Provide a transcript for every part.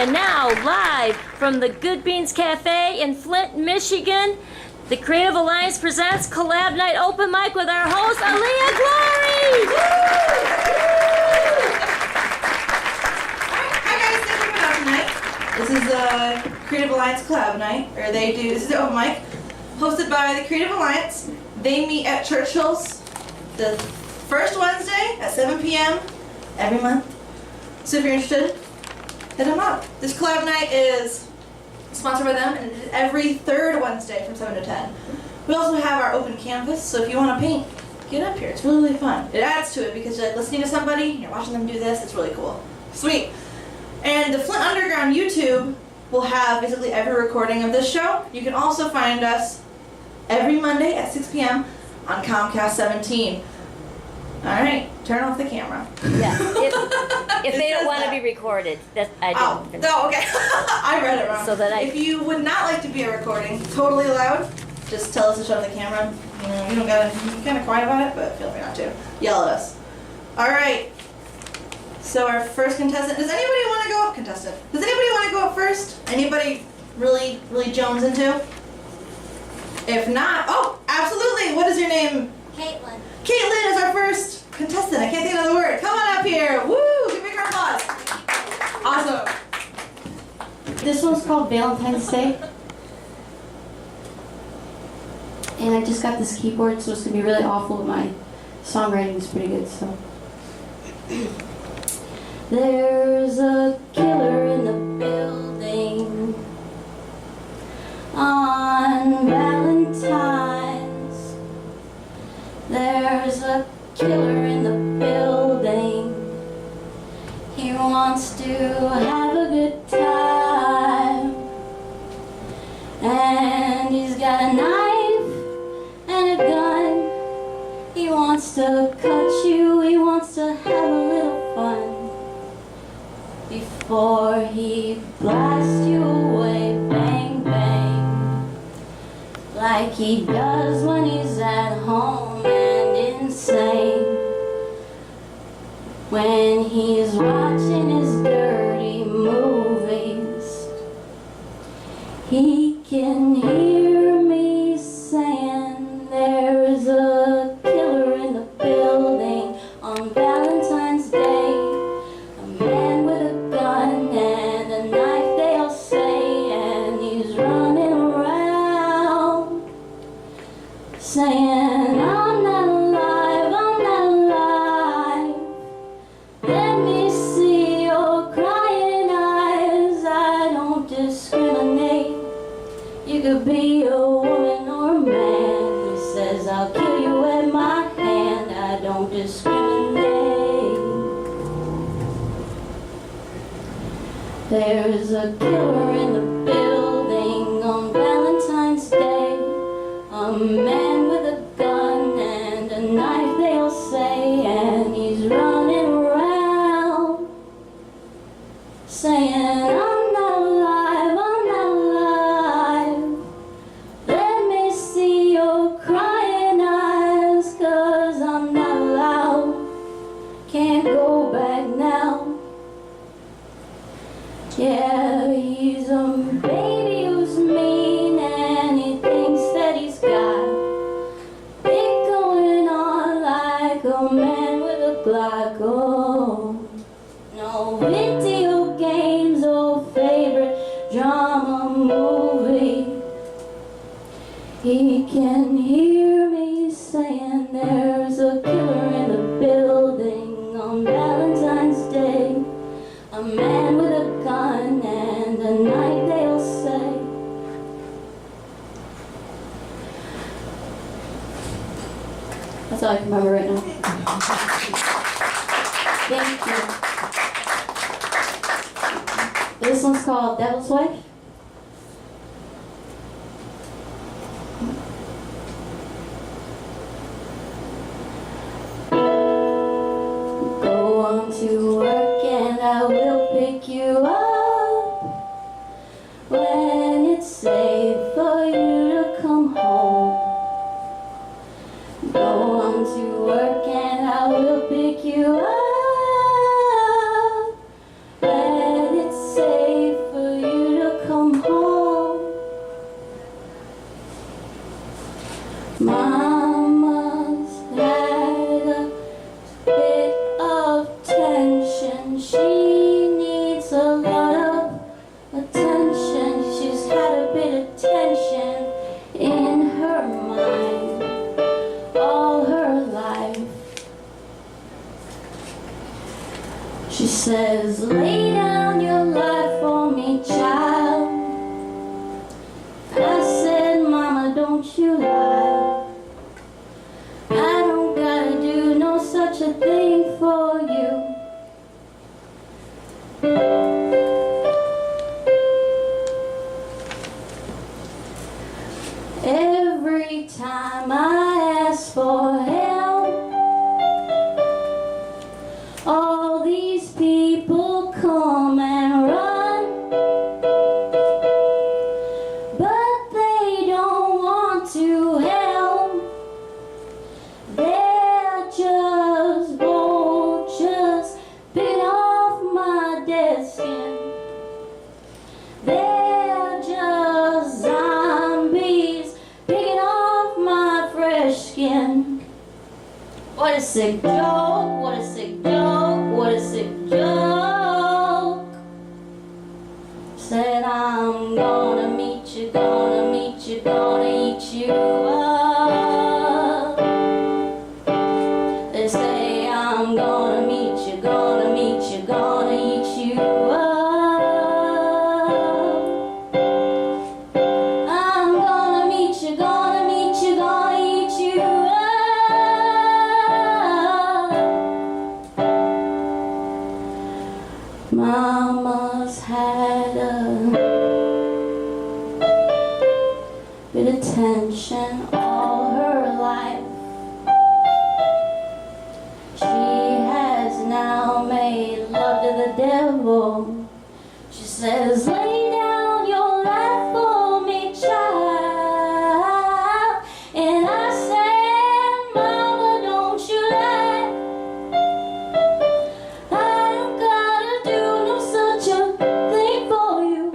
And now, live from the Good Beans Cafe in Flint, Michigan, the Creative Alliance presents Collab Nite Open Mic with our host, Aleaha Glory! Hi guys, thank you for coming tonight. This is Creative Alliance Collab Nite, this is the open mic, hosted by the Creative Alliance. They meet at Churchill's the first Wednesday at 7 p.m. every month. So if you're interested, hit them up. This Collab Nite is sponsored by them, and it's every third Wednesday from 7 to 10. We also have our open canvas, so if you want to paint, get up here. It's really, really fun. It adds to it because you're like listening to somebody, you're watching them do this. It's really cool. Sweet. And the Flint Underground YouTube will have basically every recording of this show. You can also find us every Monday at 6 p.m. on Comcast 17. Alright, turn off the camera. Yeah, if they don't want to be recorded, I don't. Oh, okay. I read it wrong. So that if you would not like to be a recording, totally allowed, just tell us to shut off the camera. You know, you don't gotta, you're kind of quiet about it, but feel free not to. Yell at us. Alright. So our first contestant, does anybody want to go up? Contestant. Does anybody want to go up first? Anybody really Jones into? If not, oh, absolutely. What is your name? Katelin. Katelin is our first contestant. I can't think of the word. Come on up here. Woo! Give me a round of applause. Awesome. This one's called Valentine's Day. And I just got this keyboard, so it's going to be really awful, but my songwriting is pretty good, so. There's a killer in the building on Valentine's. There's a killer in the building. He wants to have a good time. And he's got a knife and a gun. He wants to cut you, he wants to have a little fun. Before he blasts you away, bang, bang, like he does when he's at home and insane. When he's watching his dirty movies, he can hear me saying there's a killer in the building on Valentine's Day. A man with a gun and a knife, they'll say, and he's running around saying, I'm not alive, I'm not alive. Let me see your crying eyes. I don't discriminate. You could be a woman or a man. He says, I'll kill you at my hand. I don't discriminate. There's a killer in the building on Valentine's Day. A man with a gun and a knife, they'll say, and he's running around saying, I'm not alive, I'm not alive. Let me see your crying eyes, 'cause I'm not allowed. Can't go back now. Yeah, he's a baby who's mean, and he thinks that he's got it going on like a man with a Glock. Oh, no video games or favorite drama movie. He can hear me saying there's a killer in the building on Valentine's Day. A man with a gun and a knife, they'll say. That's all I can remember right now. Thank you. This one's called Devil's Wife. Go on to work and I will pick you up when it's safe for you to come home. Go on to work and I will pick you up when it's safe says, lay down your life for me, child. I said, Mama, don't you lie. I don't gotta do no such a thing for you. Every time I ask for help, all these people come and run, but they don't want to help. They're just vultures bit off my dead skin. They're just zombies picking off my fresh skin. What a sick joke, what a sick joke, what a sick joke. Said I'm gonna meet you, gonna meet you, gonna eat you up. They say I'm gonna meet you, gonna meet you, gonna eat you up. I'm gonna meet you, gonna meet you, gonna eat you up. Mama's had a bit of tension all her life. She has now made love to the devil. She says, lay down your life for me, child. And I said, Mama, don't you lie. I don't gotta do no such a thing for you.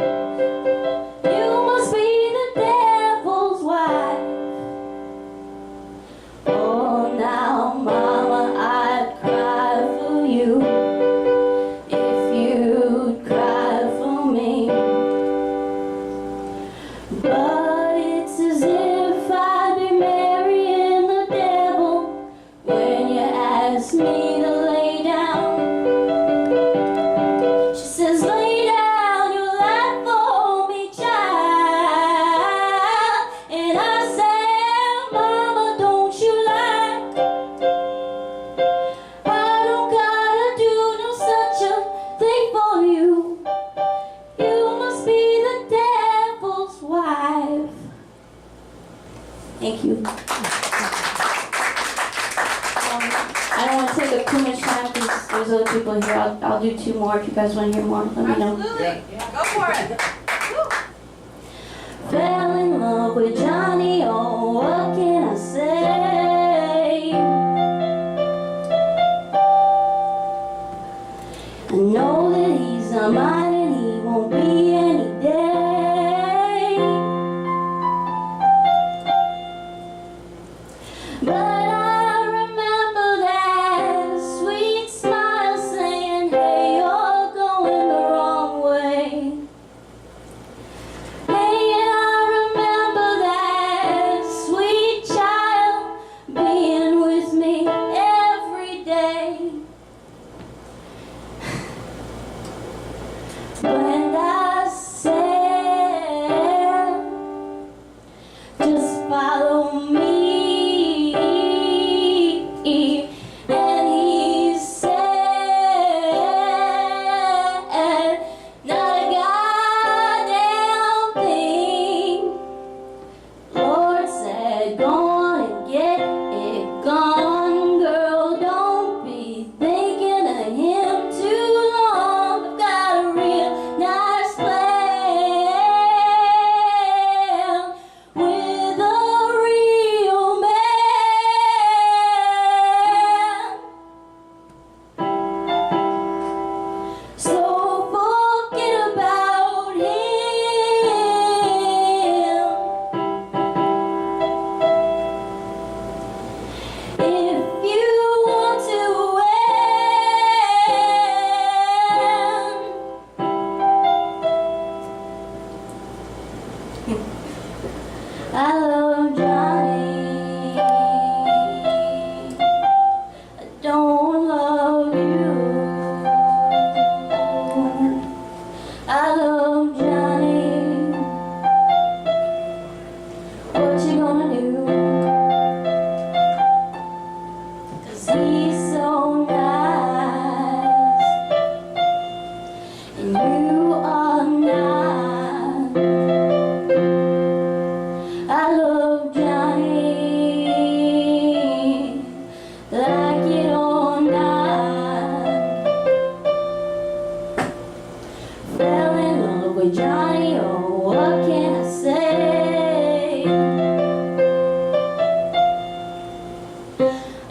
You must be the devil's wife. Oh, now, Mama, I'd cry for you if you'd cry for me. But it's as if I'd be marrying the devil when you ask me to lay down. She says, lay down your life for me, child. And I said, Mama, don't you lie. I don't gotta do no such a thing for you. You must be the devil's wife. Thank you. I don't want to take up too much time because there's other people here. I'll do two more if you guys want to hear more. Let me know. Absolutely. Go for it. Fell in love with Johnny, oh, what can I say? I know that he's not mine and he won't be any day. But I remember that sweet smile saying, hey, you're going the wrong way. Hey, and I remember that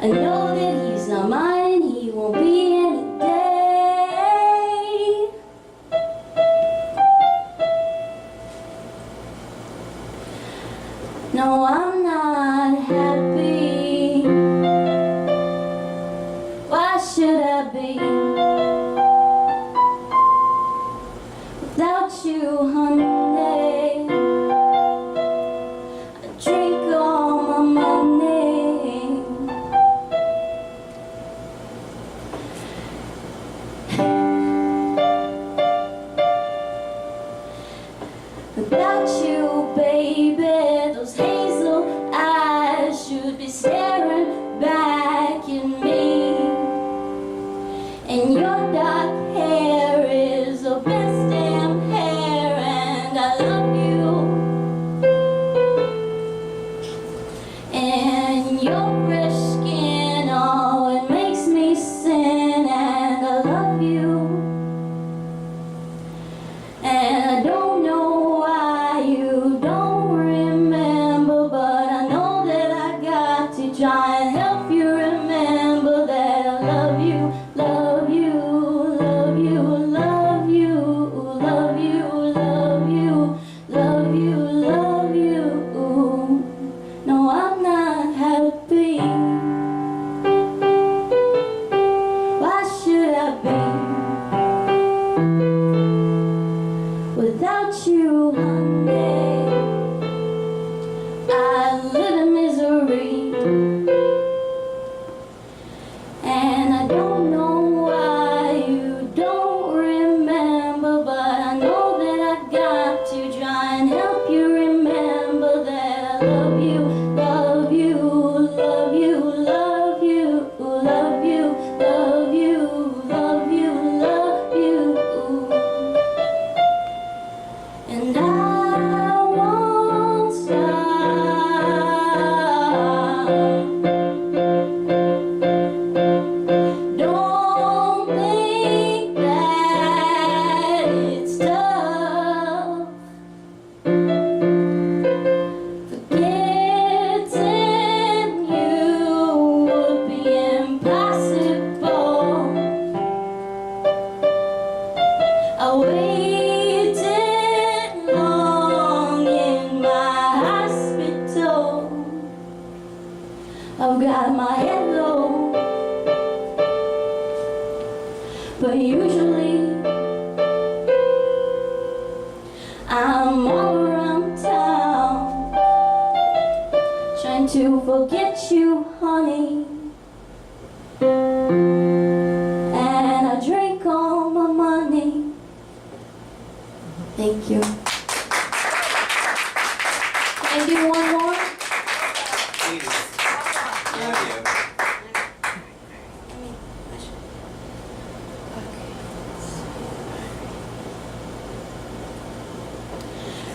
I know that he's not mine, and he won't be any day. No, I'm not happy. Why should I be without you, honey? I drink all my money. Without you, baby, those hazel eyes should be staring back at me. And your dark hair is the best damn hair, and I love you. And your fresh skin, oh, it makes me sin, and I love you. And I don't know why you don't remember, but I know that I got to try and help you remember that I love you, love you, love you, love you, love you, love you, love you, love you. No, I'm not happy. Why should I be without you, honey? I live in misery, and I don't know why you don't remember, but I know that I got to try and help you remember that I love you, love you, love you, love you, love you, love you, love you, love you. And I won't stop. Don't think that it's tough. Forgetting you would be impossible. I waited long in my hospital. I've got my head low, but usually I'm all around town trying to forget you, honey. And I drink all my money. Thank you. Can I do one more? Please. Thank you.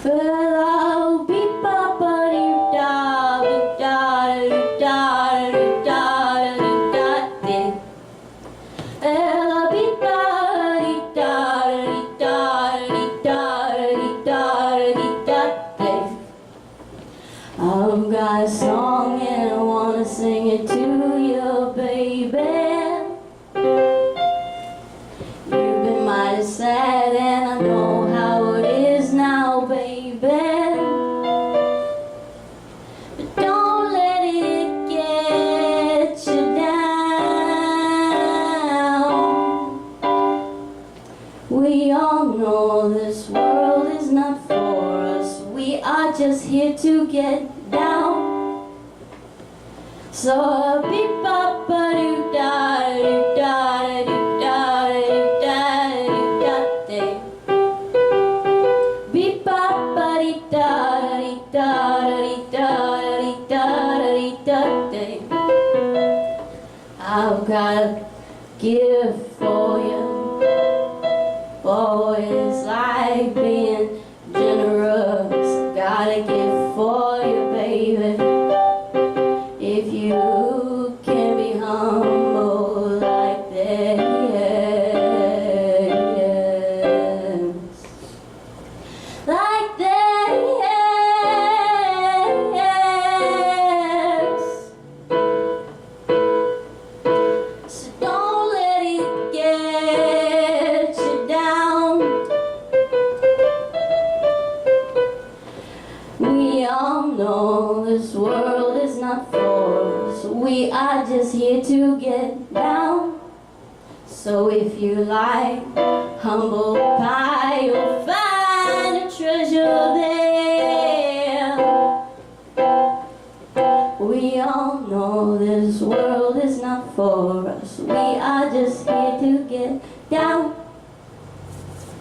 Well, I'll be I've got a song and I wanna sing it to you, baby. You've been mighty sad and I know how it is now, baby. But don't let it get you down. We all know this world is not for us. We are just here to get down. So beep bop ba doo da doo da doo da doo da doo da day. Beep bop ba dee da dee da dee da dee da dee da day. I've got a gift for you. Boys like being generous. Got a gift for you, baby. If you can be humble like that, yes. Like that, yes. We are just here to get down. So if you like humble pie, you'll find a treasure there. We all know this world is not for us. We are just here to get down.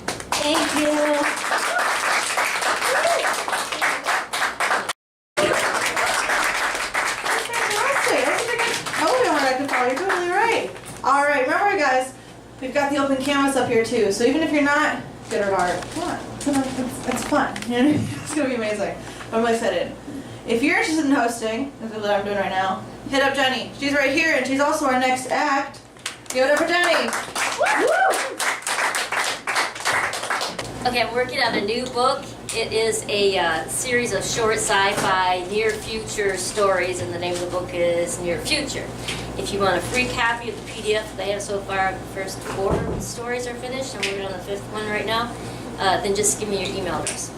Thank you. You're totally right. All right, remember guys, we've got the open canvas up here too. So even if you're not good at art, come on, it's fun. You know, it's gonna be amazing. I'm really excited. If you're interested in hosting, that's what I'm doing right now, hit up Jennie. She's right here, and she's also our next act. Give it up for Jennie. Woo! Okay, I'm working on a new book. It is a series of short sci-fi near future stories, and the name of the book is Near Future. If you want a free copy of the PDF that I have so far, the first 4 stories are finished, and we're working on the 5th one right now, then just give me your email address.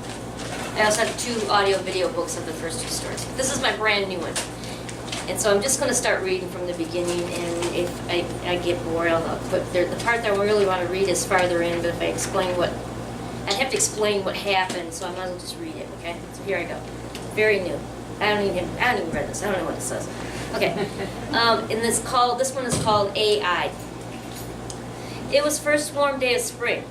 I also have 2 audio-video books of the first 2 stories. This is my brand new one. And so I'm just going to start reading from the beginning, and if I get bored, I'll put the part that I really want to read is farther in, but if I explain what, I have to explain what happened, so I might as well just read it, okay? So here I go. Very new. I don't even read this. I don't know what it says. Okay. And this one is called AI. It was first warm day of spring,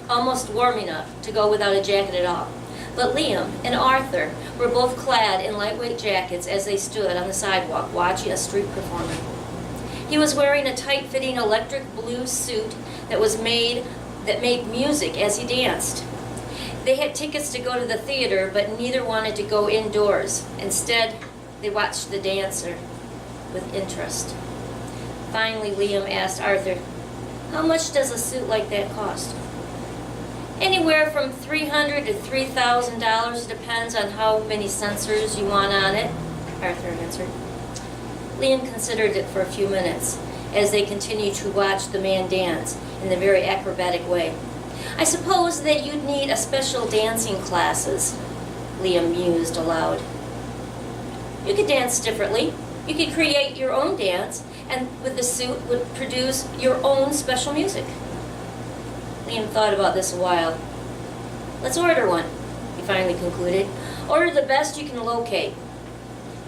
almost warm enough to go without a jacket at all. But Liam and Arthur were both clad in lightweight jackets as they stood on the sidewalk watching a street performer. He was wearing a tight-fitting electric blue suit that made music as he danced. They had tickets to go to the theater, but neither wanted to go indoors. Instead, they watched the dancer with interest. Finally, Liam asked Arthur, "How much does a suit like that cost?" "Anywhere from $300 to $3,000, depends on how many sensors you want on it," Arthur answered. Liam considered it for a few minutes as they continued to watch the man dance in a very acrobatic way. "I suppose that you'd need a special dancing classes," Liam mused aloud. "You could dance differently. You could create your own dance, and with the suit would produce your own special music." Liam thought about this a while. "Let's order one," he finally concluded. "Order the best you can locate."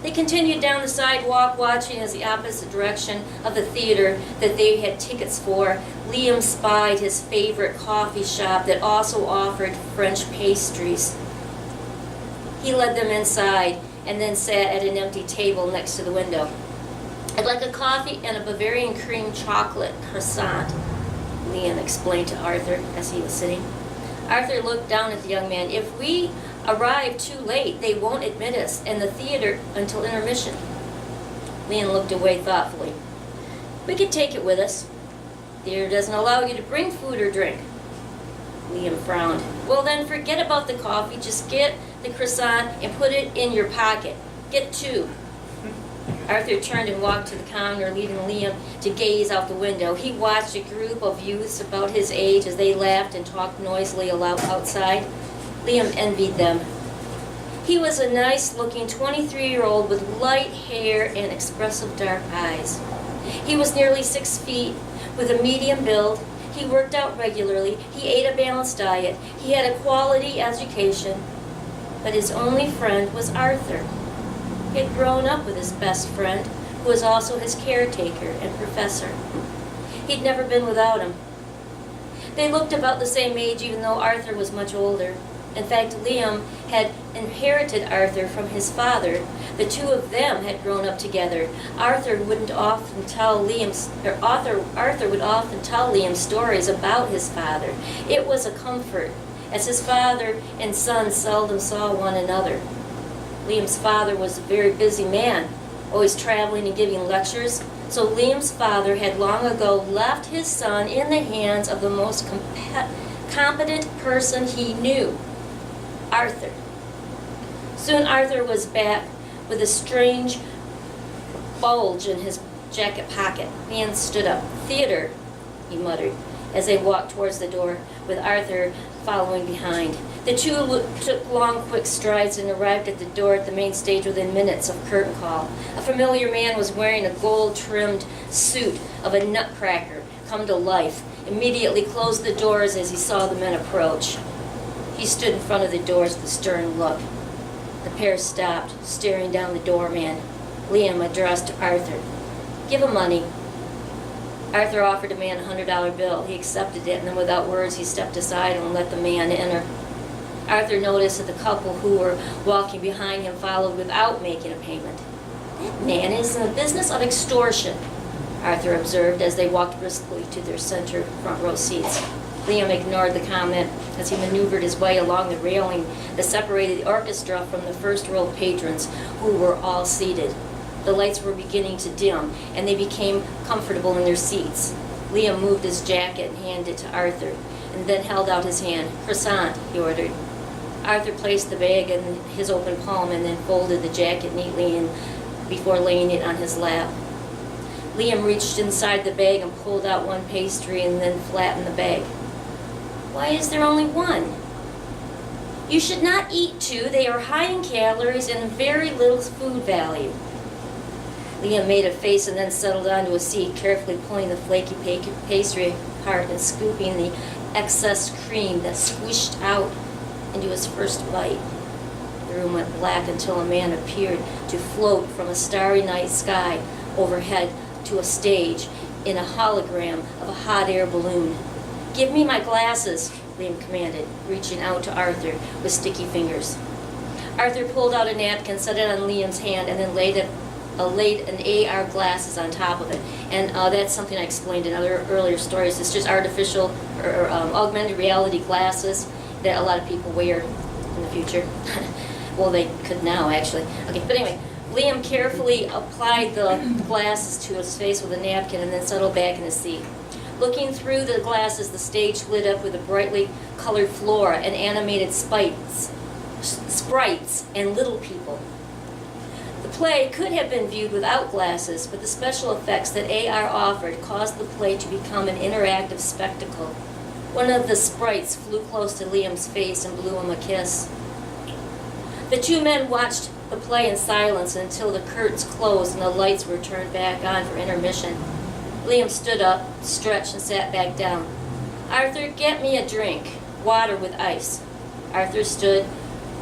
They continued down the sidewalk, watching as the opposite direction of the theater that they had tickets for. Liam spied his favorite coffee shop that also offered French pastries. He led them inside and then sat at an empty table next to the window. "I'd like a coffee and a Bavarian cream chocolate croissant," Liam explained to Arthur as he was sitting. Arthur looked down at the young man. "If we arrive too late, they won't admit us in the theater until intermission." Liam looked away thoughtfully. "We could take it with us. Theater doesn't allow you to bring food or drink." Liam frowned. "Well then, forget about the coffee. Just get the croissant and put it in your pocket. Get 2. Arthur turned and walked to the counter, leaving Liam to gaze out the window. He watched a group of youths about his age as they laughed and talked noisily aloud outside. Liam envied them. He was a nice-looking 23-year-old with light hair and expressive dark eyes. He was nearly 6 feet, with a medium build. He worked out regularly. He ate a balanced diet. He had a quality education. But his only friend was Arthur. He had grown up with his best friend, who was also his caretaker and professor. He'd never been without him. They looked about the same age, even though Arthur was much older. In fact, Liam had inherited Arthur from his father. The 2 of them had grown up together. Arthur would often tell Liam stories about his father. It was a comfort, as his father and son seldom saw one another. Liam's father was a very busy man, always traveling and giving lectures. So Liam's father had long ago left his son in the hands of the most competent person he knew, Arthur. Soon Arthur was back with a strange bulge in his jacket pocket. Liam stood up. "Theater," he muttered, as they walked towards the door, with Arthur following behind. The two took long, quick strides and arrived at the door at the main stage within minutes of curtain call. A familiar man was wearing a gold-trimmed suit of a nutcracker come to life, immediately closed the doors as he saw the men approach. He stood in front of the doors with a stern look. The pair stopped, staring down the doorman. Liam addressed Arthur. "Give him money." Arthur offered the man a $100 bill. He accepted it, and then without words, he stepped aside and let the man enter. Arthur noticed that the couple who were walking behind him followed without making a payment. "That man is in the business of extortion," Arthur observed as they walked briskly to their center front row seats. Liam ignored the comment as he maneuvered his way along the railing that separated the orchestra from the first row of patrons, who were all seated. The lights were beginning to dim, and they became comfortable in their seats. Liam moved his jacket and handed it to Arthur, and then held out his hand. "Croissant," he ordered. Arthur placed the bag in his open palm and then folded the jacket neatly in before laying it on his lap. Liam reached inside the bag and pulled out one pastry and then flattened the bag. "Why is there only one?" "You should not eat two. They are high in calories and very little food value." Liam made a face and then settled onto a seat, carefully pulling the flaky pastry apart and scooping the excess cream that squished out into his first bite. The room went black until a man appeared to float from a starry night sky overhead to a stage in a hologram of a hot air balloon. "Give me my glasses," Liam commanded, reaching out to Arthur with sticky fingers. Arthur pulled out a napkin, set it on Liam's hand, and then laid an AR glasses on top of it. And that's something I explained in other earlier stories. It's just artificial or augmented reality glasses that a lot of people wear in the future. Well, they could now, actually. Okay, but anyway, Liam carefully applied the glasses to his face with a napkin and then settled back in his seat. Looking through the glasses, the stage lit up with a brightly colored flora and animated sprites and little people. The play could have been viewed without glasses, but the special effects that AR offered caused the play to become an interactive spectacle. One of the sprites flew close to Liam's face and blew him a kiss. The two men watched the play in silence until the curtains closed and the lights were turned back on for intermission. Liam stood up, stretched, and sat back down. "Arthur, get me a drink. Water with ice." Arthur stood,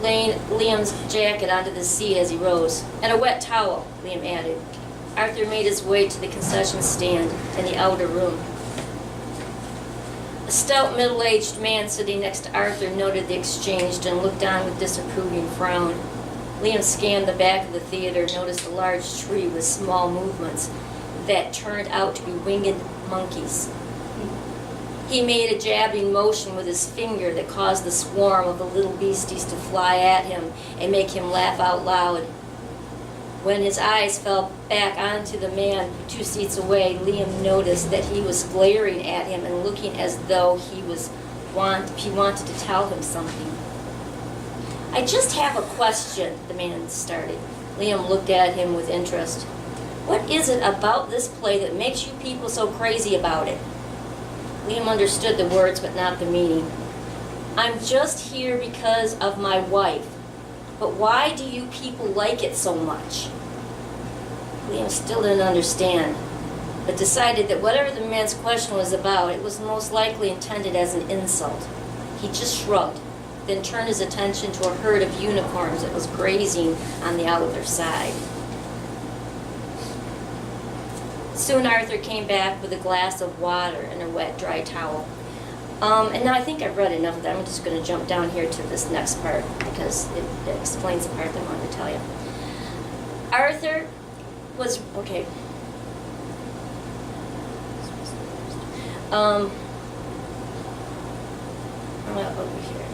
laying Liam's jacket onto the seat as he rose. "And a wet towel," Liam added. Arthur made his way to the concession stand in the outer room. A stout, middle-aged man sitting next to Arthur noted the exchange and looked on with disapproving frown. Liam scanned the back of the theater, noticed a large tree with small movements that turned out to be winged monkeys. He made a jabbing motion with his finger that caused the swarm of the little beasties to fly at him and make him laugh out loud. When his eyes fell back onto the man 2 seats away, Liam noticed that he was glaring at him and looking as though he wanted to tell him something. "I just have a question," the man started. Liam looked at him with interest. "What is it about this play that makes you people so crazy about it?" Liam understood the words but not the meaning. "I'm just here because of my wife. But why do you people like it so much?" Liam still didn't understand, but decided that whatever the man's question was about, it was most likely intended as an insult. He just shrugged, then turned his attention to a herd of unicorns that was grazing on the other side. Soon Arthur came back with a glass of water and a wet, dry towel. And now I think I've read enough of that. I'm just going to jump down here to this next part because it explains the part that I wanted to tell you. Arthur was, okay. I'm over here.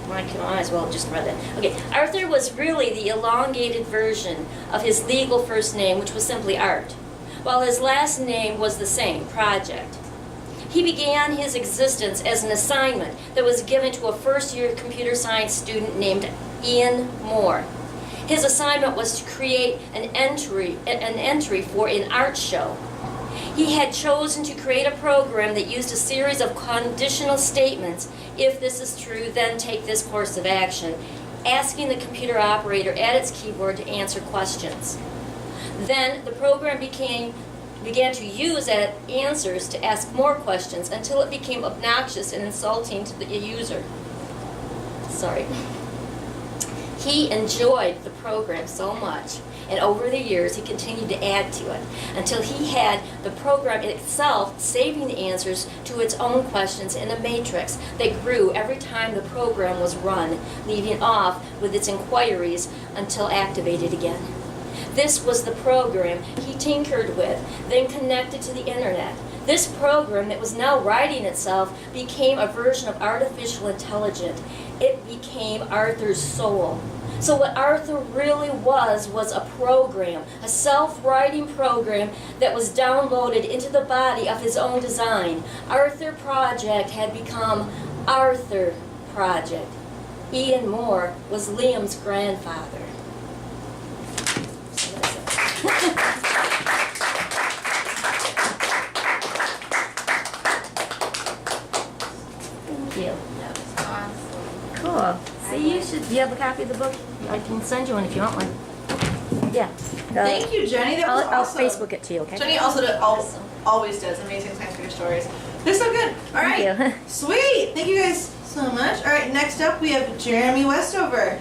I might as well have just read it. Okay, Arthur was really the elongated version of his legal first name, which was simply Art, while his last name was the same, Project. He began his existence as an assignment that was given to a first-year computer science student named Ian Moore. His assignment was to create an entry for an art show. He had chosen to create a program that used a series of conditional statements. If this is true, then take this course of action, asking the computer operator at its keyboard to answer questions. Then the program began to use answers to ask more questions until it became obnoxious and insulting to the user. Sorry. He enjoyed the program so much, and over the years he continued to add to it until he had the program itself saving the answers to its own questions in a matrix that grew every time the program was run, leading off with its inquiries until activated again. This was the program he tinkered with, then connected to the internet. This program that was now writing itself became a version of artificial intelligence. It became Arthur's soul. So what Arthur really was a program, a self-writing program that was downloaded into the body of his own design. Arthur Project had become Arthur Project. Ian Moore was Liam's grandfather. Thank you. That was awesome. Cool. See, do you have a copy of the book? I can send you one if you want one. Yeah. Thank you, Jenny. That was I'll awesome. Facebook it to you, okay? Jenny also always does amazing science fiction stories. They're so good. All right. Thank you. Sweet. Thank you guys so much. All right, next up we have Jeremy Westover.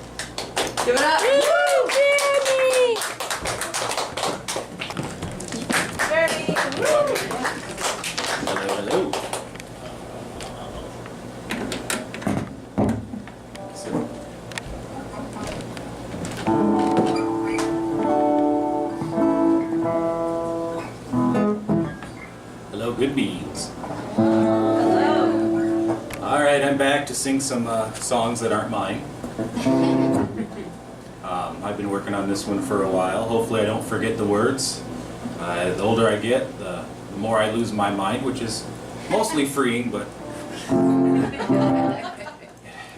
Give it up. Woo, Jennie! Jeremy. Woo. Hello, hello. Hello, good beans. Hello. All right, I'm back to sing some songs that aren't mine. I've been working on this one for a while. Hopefully I don't forget the words. The older I get, the more I lose my mind, which is mostly freeing, but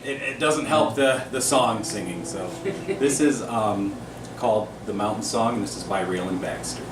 it doesn't help the song singing. So this is called The Mountain Song, and this is by Raylan Baxter.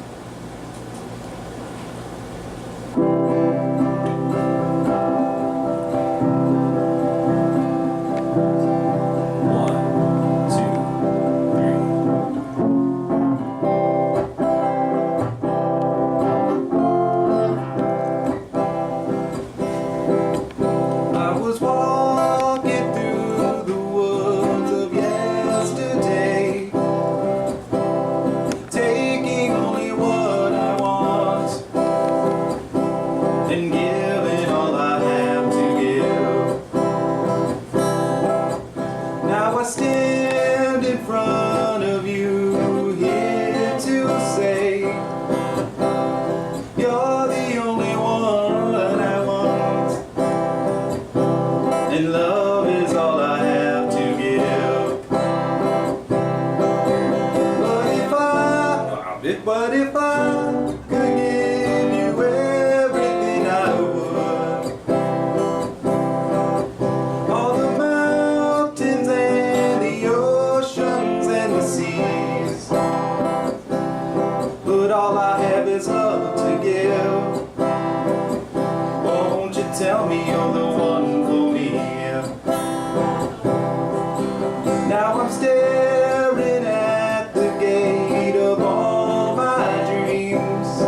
But if I could give you everything I would, all the mountains and the oceans and the seas, but all I have is love to give. Won't you tell me you're the one for me? Now I'm staring at the gate of all my dreams.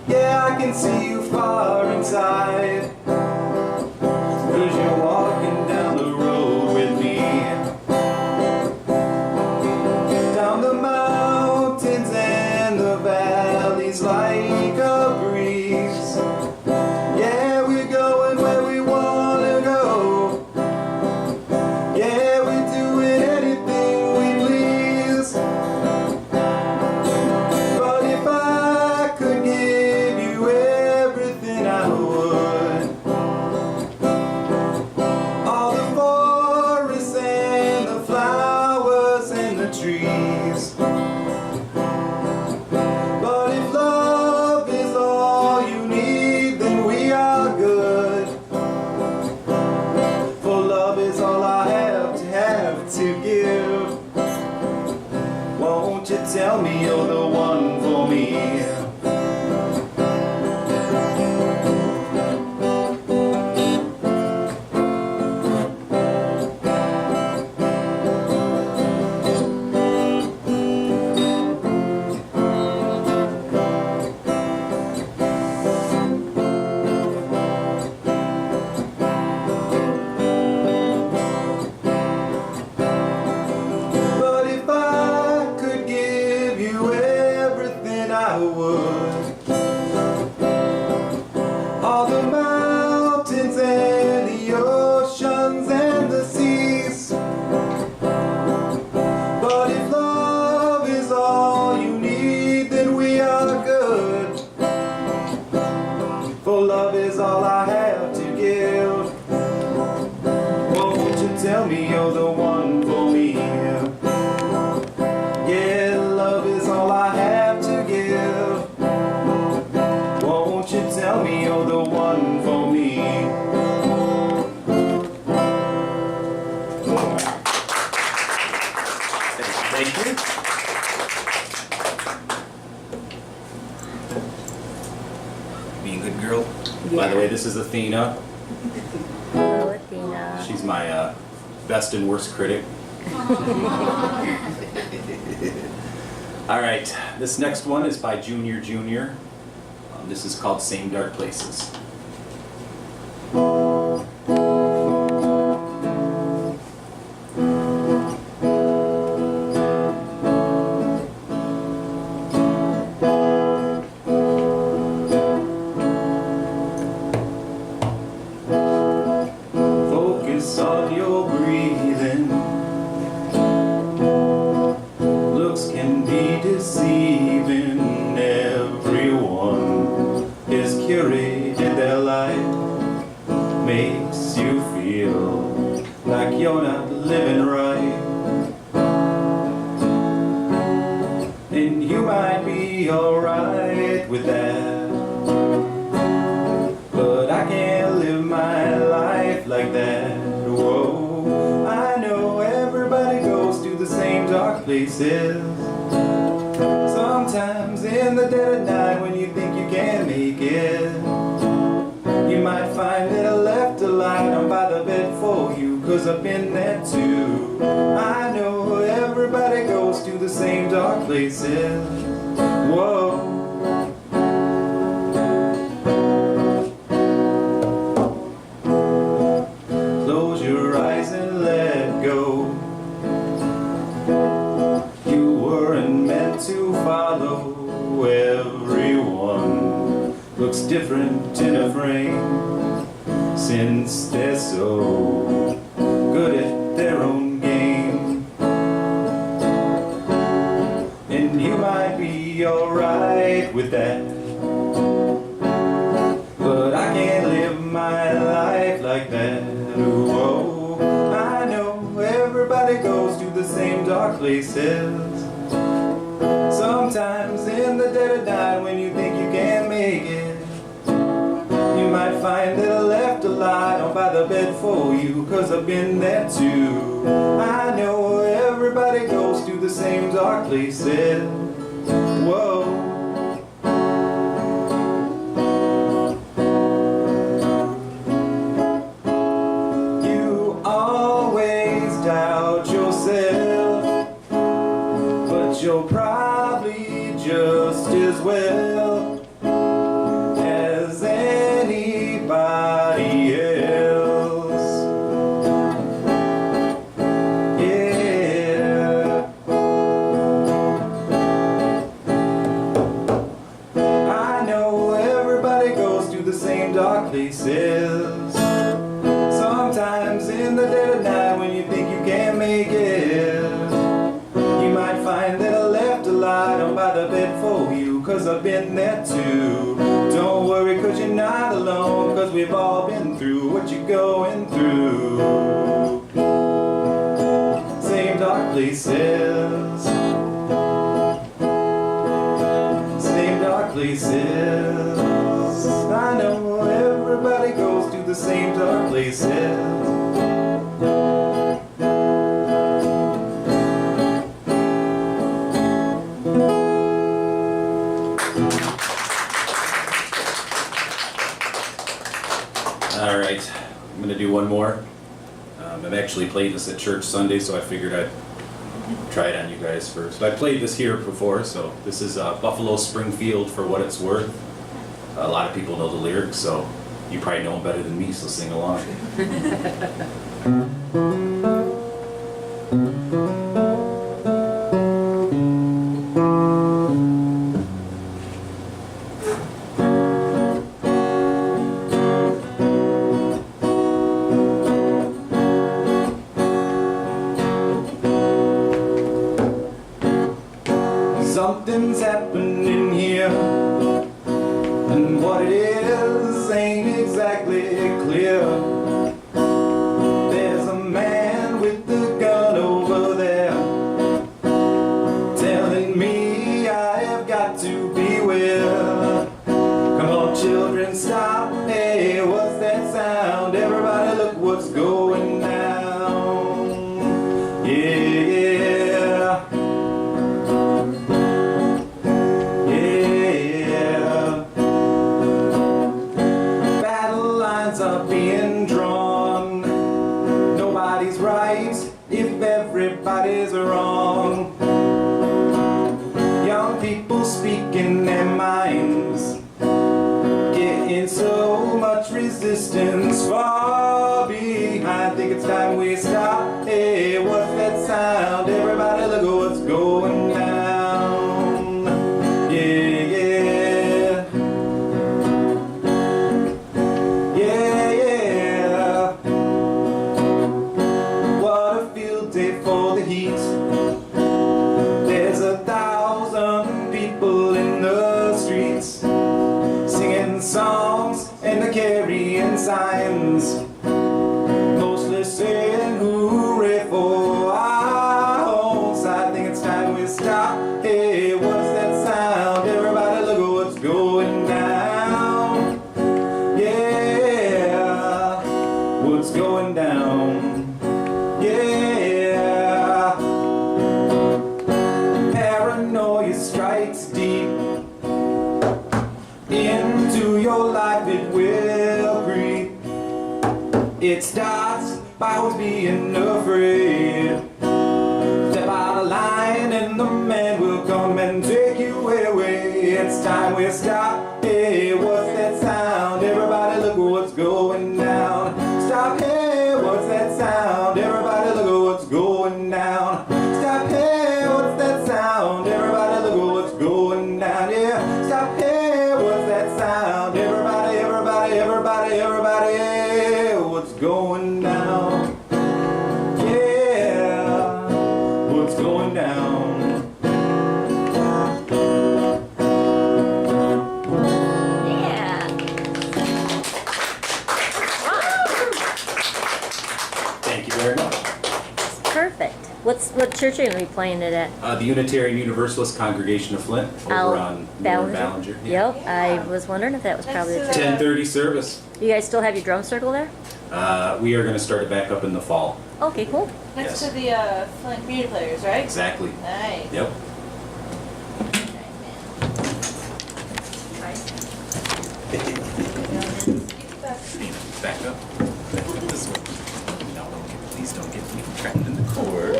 Yeah, I can see you far inside, 'cause you're walking down the road with me. Down the mountains and the valleys like a breeze. Yeah, we're going where we wanna go. Yeah, we're doing anything we please. But if I could give you everything I would, all the forests and the flowers and the trees. But if love Being a good girl. By the way, this is Athena. Hello, Athena. She's my best and worst critic. All right, this next one is by Junior Junior. This is called Same Dark Places. Focus on your breathing. Looks can be deceiving. Everyone is curated their life. Makes you feel like you're not living right. And you might be alright with that, but I can't live my life like that. Whoa, I know everybody goes to the same dark places. Sometimes in the dead of night when you think you can't make it, you might find that I left a light on by the bed for you, 'cause I've been there too. I know everybody goes to the same dark places. Whoa. Close your eyes and let go. You weren't meant to follow. Everyone looks different in a frame, since they're so good at their own game. And you might be alright with that, but I can't live my life like that. Whoa, I know everybody goes to the same dark places. Sometimes in the dead of night when you think you can't make it, you might find that I left a light on by the bed for you, 'cause I've been there too. I know everybody goes to the same dark places. Whoa. You always doubt yourself, but you're probably just as well as anybody else. Yeah. I know everybody goes to the same dark places. Sometimes in the dead of night when you think you can't make it, you might find that I left a light on by the bed for you, 'cause I've been there too. Don't worry 'cause you're not alone, 'cause we've all been through what you're going through. Same dark places. Same dark places. I know everybody goes to the same dark places. All right, I'm gonna do one more. I've actually played this at church Sunday, so I figured I'd try it on you guys first. I played this here before, so this is Buffalo Springfield for What It's Worth. A lot of people know the lyrics, so you probably know them better than me, so sing along. Something's happening here, and what it is ain't exactly clear. There's a man with the gun over there, telling me I have got to beware. Come on children, stop, hey, what's that sound? Everybody look what's going down. Yeah. Yeah. resistance far behind. Think it's time we stop. Hey, what's that sound? Everybody look at what's going down. Yeah, yeah. Yeah, yeah. What a field day for the heat. There's 1,000 people in the streets singing songs and they're carrying signs, mostly saying hooray for our home side. I think it's time we stop. Hey, what's that sound? Everybody look at what's going down. Yeah, what's going down. Yeah, paranoia strikes deep into your life, it will creep. It starts by always being afraid. Step out of line and the man will come and take you away. It's time we stop. Hey, what's that sound? Everybody look at what's going down. Stop, hey, what's that sound? Everybody look at what's going down. Stop, hey, what's that sound? Everybody look at what's going down. Yeah, stop, hey, what's that sound? Everybody, everybody, everybody, everybody, hey, what's going down? Yeah, what's going down? Yeah. Thank you very much. Perfect. What church are you going to be playing it at? The Unitarian Universalist Congregation of Flint over on North Ballinger. Yeah. Yep. I was wondering if that was probably the church. 10:30 service. You guys still have your drum circle there? We are going to start it back up in the fall. Okay, cool. Next Yes. to the Flint community players, right? Exactly. Nice. Yep. Back up. This way. No, please don't get me trapped in the cord.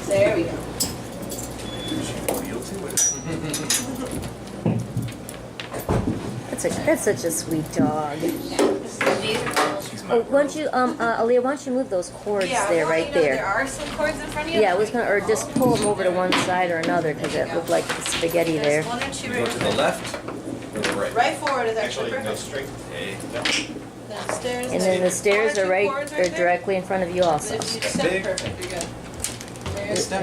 There we go. Feel to it. That's such a sweet dog. She's my Oh, why don't you, Aleaha, why don't you move those cords Yeah, there, well, right you know, there? There are some cords in front of you. Yeah, I was gonna, or just pull them over to one side or another, because it looked like spaghetti there. There's one or two Go to the left or the right? right forward is actually perfect. straight. Hey, no. Then stairs. And then the stairs are right, cords are directly in front of you But also. if you Step step big. perfect, you're good.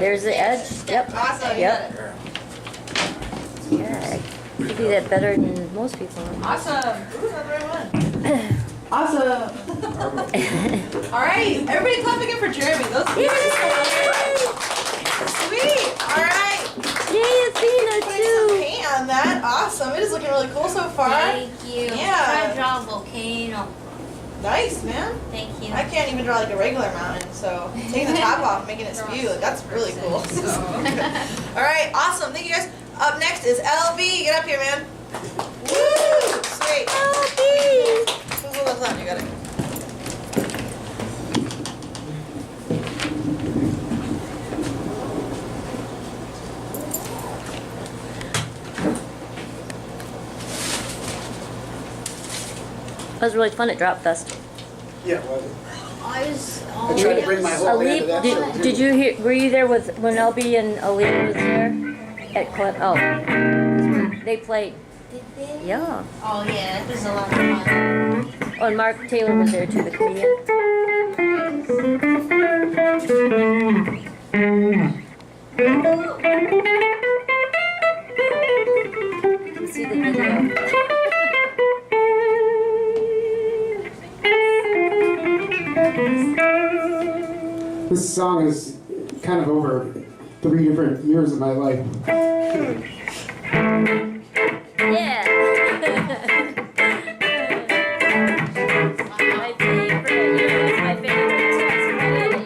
There's the edge, yep. Awesome. You Yep. got it. Yeah, you do that better than most people. Awesome. Ooh, not the right one. Awesome. All right, everybody clap again for Jeremy. Those are sweet. All right. Yay, Athena Putting some too! paint on that. Awesome. It is looking really cool so far. Thank you. Yeah. Try to draw a volcano. Nice, man. Thank you. I can't even draw like a regular mountain, so taking the top off, making it spew, like, that's really cool. All right, awesome. Thank you guys. Up next is LB. Get up here, man. Woo! Sweet. LB! Move a little left. You got it. That was really fun at Drop Fest. Yeah, well, I was. I tried to bring my whole hand to that. Did you hear? Were you there with when LB and Aleaha was there at Collab? Oh, they played. Did they? Yeah. Oh yeah, that was a lot of fun. Oh, and Mark Taylor was there too, the comedian. You can see the video. This song is kind of over 3 different years of my life. Yeah. My favorite. You know what's my favorite?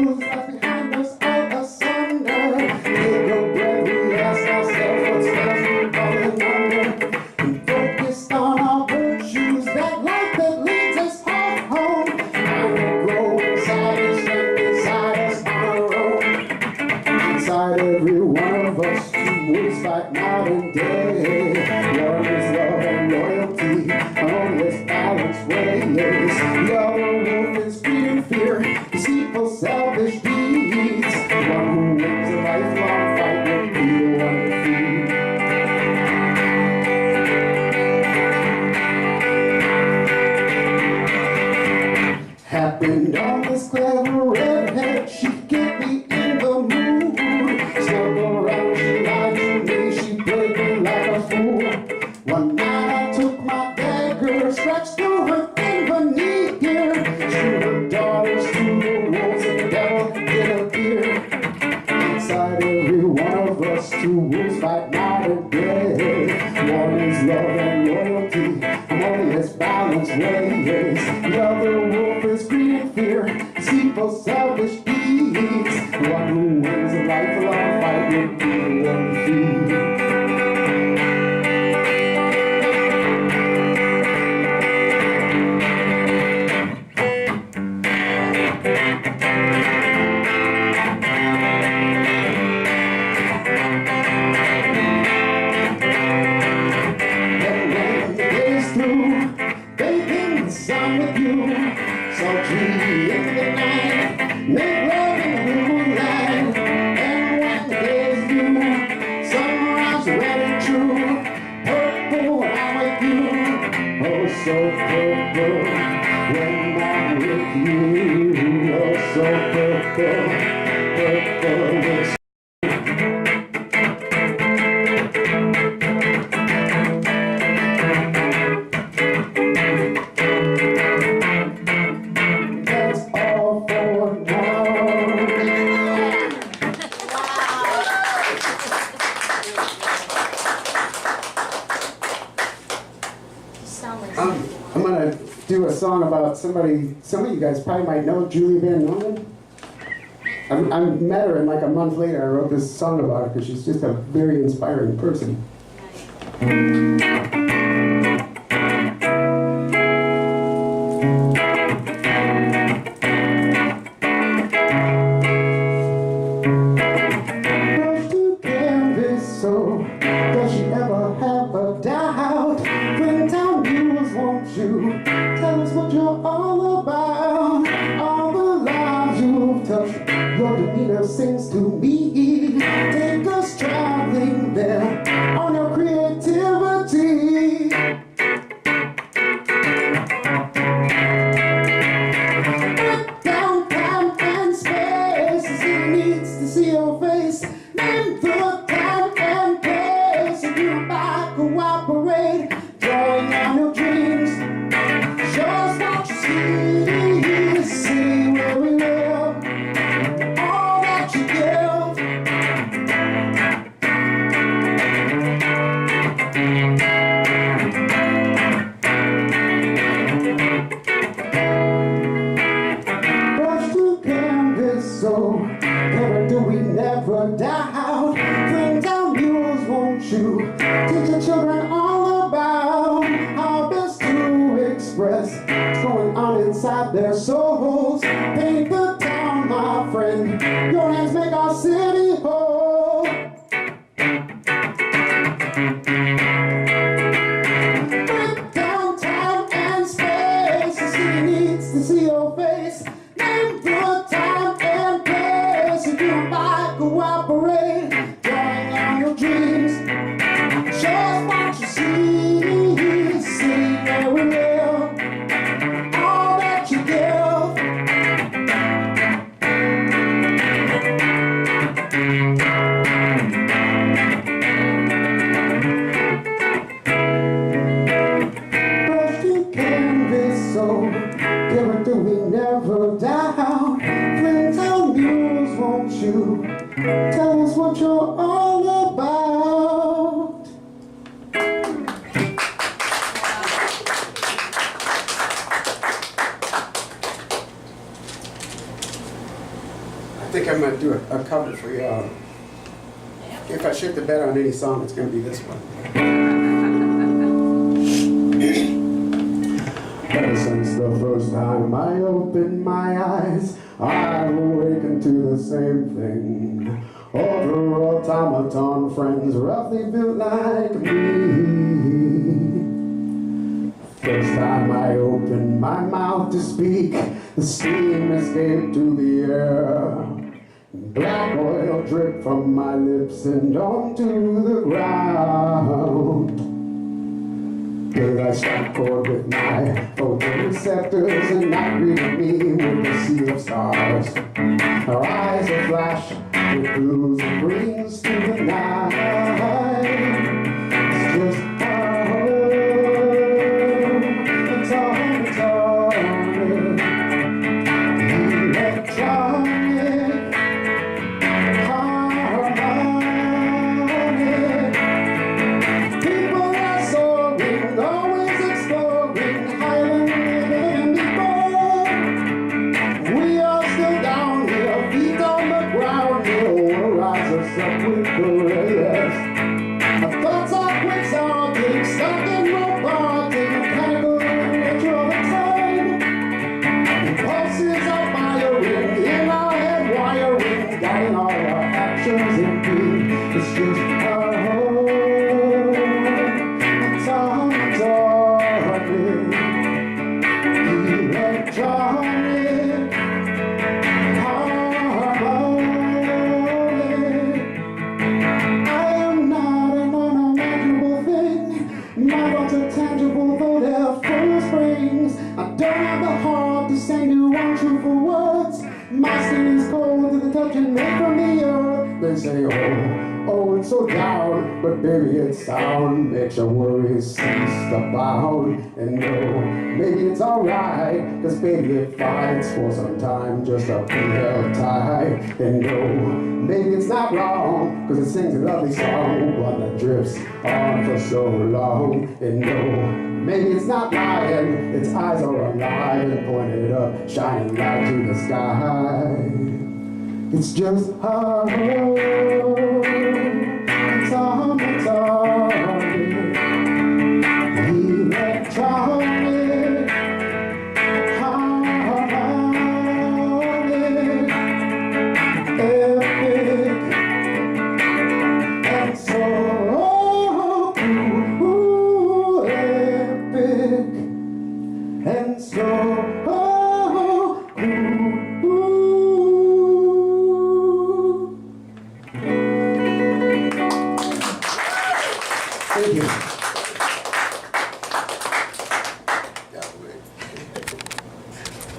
shoes left behind us all asunder. Take a breath, we ask ourselves what spells we're falling under. We focused on our virtues, that life that leads us home. And we grow inside and strength inside us on our own. Inside every one of us, two wolves fight night and day. One is love and loyalty, honest balance ways. The other wolf is greed and fear, deceitful, selfish deeds. The one who wins a lifelong fight will be the one to feed. Happened on this clever redhead, she get me in the mood. Snuggle around, she lied to me, she played me like a fool. One night I took my dagger, scratched through her thin veneer. Threw her daughters to the wolves and the devil did appear. Inside every one of us, two wolves fight night and day. One is love and loyalty, harmonious balance ways. The other wolf is greed and fear, deceitful, selfish deeds. The one who wins a lifelong fight will be the one to feed. So purple when I'm with you. Oh, so purple, purple with that's all for now. I'm gonna do a song about somebody, some of you guys probably might know Julie Van Norman. I met her and like a month later I wrote this song about her because she's just a very inspiring person. Brush to canvas, so does she ever have a doubt? Bring down mules, won't you? Tell us what you're all about. All the lives you've touched, your demeanor sings to me. Take us traveling there on your creativity. Break down time and space, the city needs to see your face. Name the time and place, if you and I cooperate. Drawing on your dreams, show us what you see. See where we live, all that you give. Brush to canvas, so never do we never doubt. Bring down mules, won't you? Teach your children all about how best to express what's going on inside their souls. Paint the town, my friend. Your hands make our city whole. Break down time and space. The city needs to see your face. Name the time and place. If you and I cooperate, drawing on your dreams. Show us what you see. See where we live, all that you give. Brush to canvas, so never do we never doubt. Flint town mules, won't you? Tell us what you're all about. think I might do a cover for y'all. If I shit the bed on any song, it's going to be this one. Ever since the first time I opened my eyes, I've awakened to the same thing. Other automaton friends roughly built like me. First time I opened my mouth to speak, the steam escaped to the air. Black oil dripped from my lips and onto the ground. Till I struck chord with my photoreceptors and night greeted me with a sea of stars. Her eyes are flash with blues and greens through the night. It's just so down, but baby it's sound makes your worries cease to bound. And no, maybe it's alright, cause baby it fights for some time just to be held tight. And no, maybe it's not wrong, cause it sings a lovely song, one that drifts on for so long. And no, maybe it's not lying, its eyes are alive and pointed up, shining light to the sky. It's just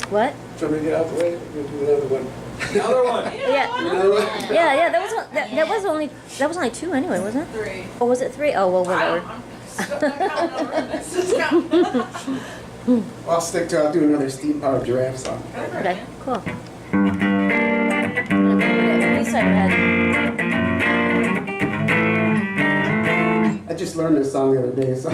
What? Trying to get out the way. We're gonna do another one. Another one. Yeah. Another one. Yeah. That was only two anyway, wasn't it? 3. Or was it 3? Oh well, whatever. I'll stick to. I'll do another steam powered giraffe song. Okay, cool. I just learned this song the other day, so.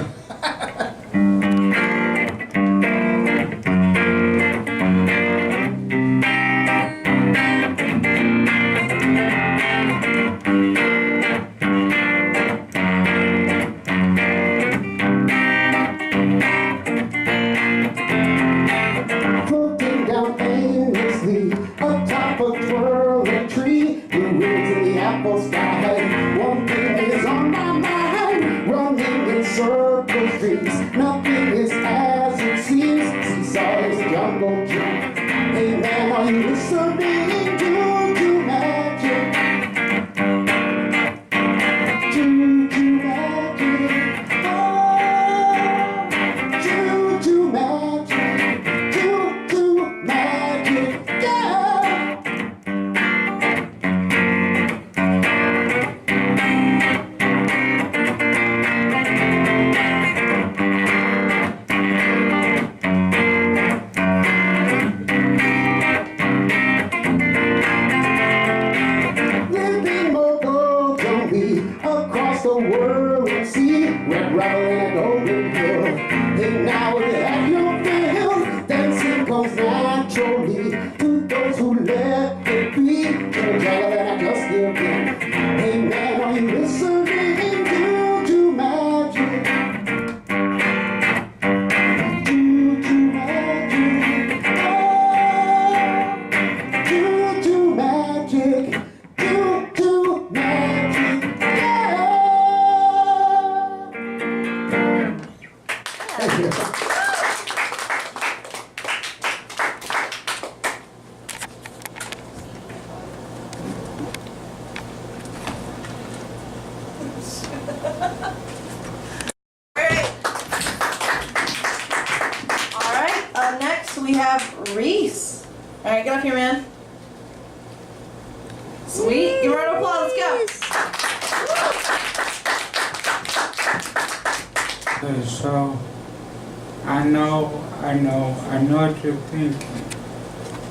Nothing is as it seems. Seesaw is a jungle gym. Hey man, are you listening to magic? Juju magic. Oh, juju magic. Juju magic. Yeah. The world and see we're reveling at Golden Hill. And now we have your fill. Dancing comes naturally to those who let it be. the dollar that I just give him. Hey man, are you listening to magic? Juju magic. Oh, juju magic. Juju magic. Yeah. Thank you. Alright, next we have Reese. Alright, get up here, man. Sweet. Give her an applause. Let's go. Okay, so I know what you're thinking.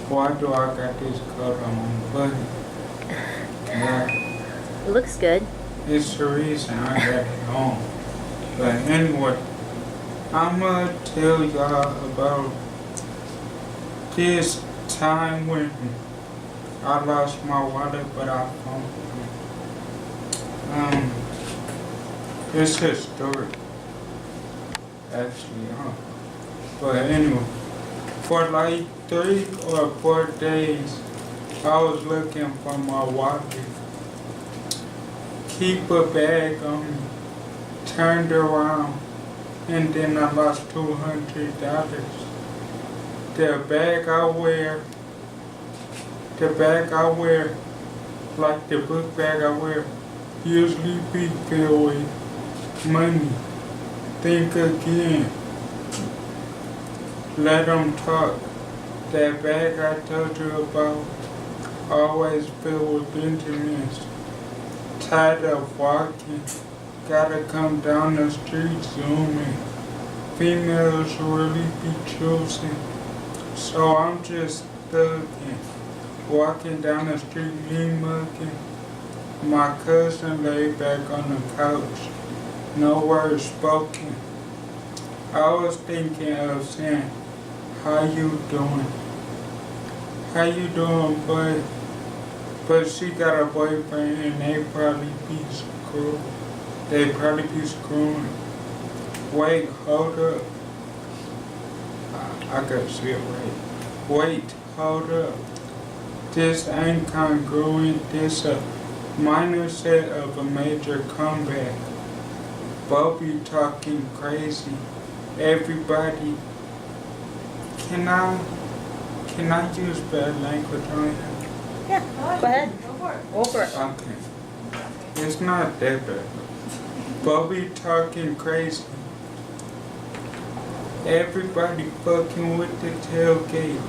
Why do I got this coat on? But It looks good. it's the reason I got it on. But anyway, I'ma tell y'all about this time when I lost my wallet, but I found it. It's a story. Actually, but anyway, for like 3 or 4 days, I was looking for my wallet. Keep a bag on me, turned around, and then I lost $200. The bag I wear, like the book bag I wear, usually be filled with money. Think again. Let them talk. That bag I told you about, always filled with Benjamins. Tired of walking, gotta come down the street zooming. Females really be choosing, so I'm just thugging. Walking down the street, mean mugging. My cousin laid back on the couch, no words spoken. I was thinking of saying, how you doing? How you doing, bud? But she got a boyfriend and they probably be screwing. Wait, hold up. I gotta say it right. Wait, hold up. This ain't congruent. This a minor set of a major comeback. Bobby talking crazy. Everybody. Can I use bad language on him? Yeah, go ahead. Go for it. Okay. It's not that bad. Bobby talking crazy. Everybody fucking with the tailgate.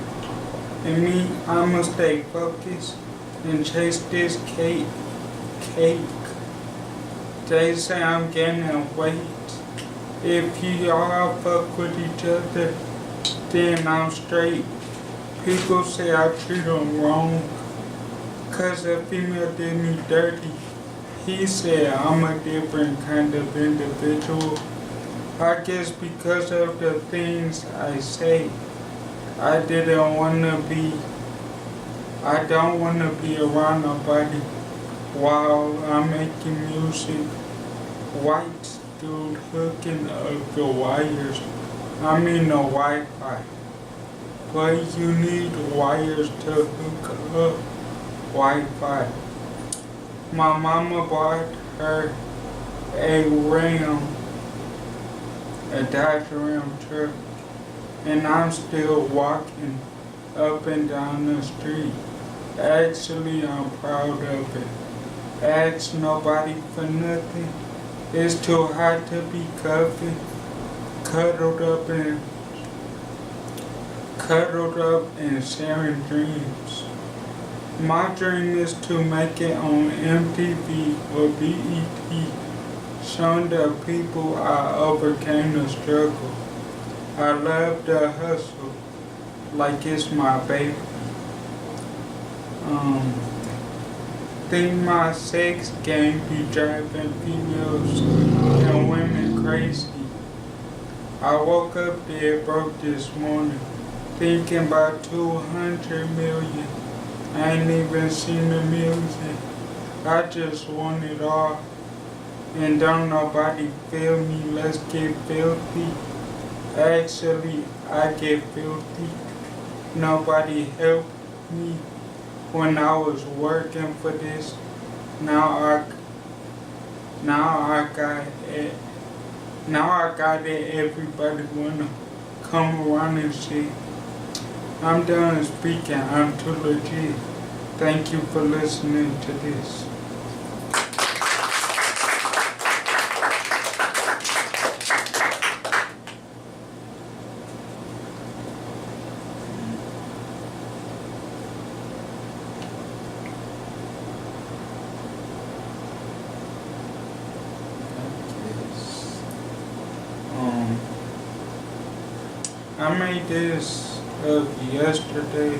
And me, I'ma stay focused and chase this cake. They say I'm gaining weight. If you all fuck with each other, then I'm straight. People say I treat them wrong, cause a female did me dirty. He said I'm a different kind of individual. I guess because of the things I say, I don't wanna be around nobody while I'm making music. White dude hooking up the wires. I mean the Wi-Fi. But you need wires to hook up Wi-Fi. My mama bought her a Dodge Ram truck, and I'm still walking up and down the street. Actually, I'm proud of it. Ask nobody for nothing. It's too hot to be cuddled up and sharing dreams. My dream is to make it on MTV or BET, showing the people I overcame the struggle. I love the hustle like it's my baby. Think my sex game be driving females and women crazy. I woke up dead broke this morning, thinking about 200 million. I ain't even seen the music. I just want it all. And don't nobody feel me, let's get filthy. Actually, I get filthy. Nobody helped me when I was working for this. Now I got it. Everybody wanna come around and say, I'm done speaking, I'm too legit. Thank you for listening to this. I made this yesterday.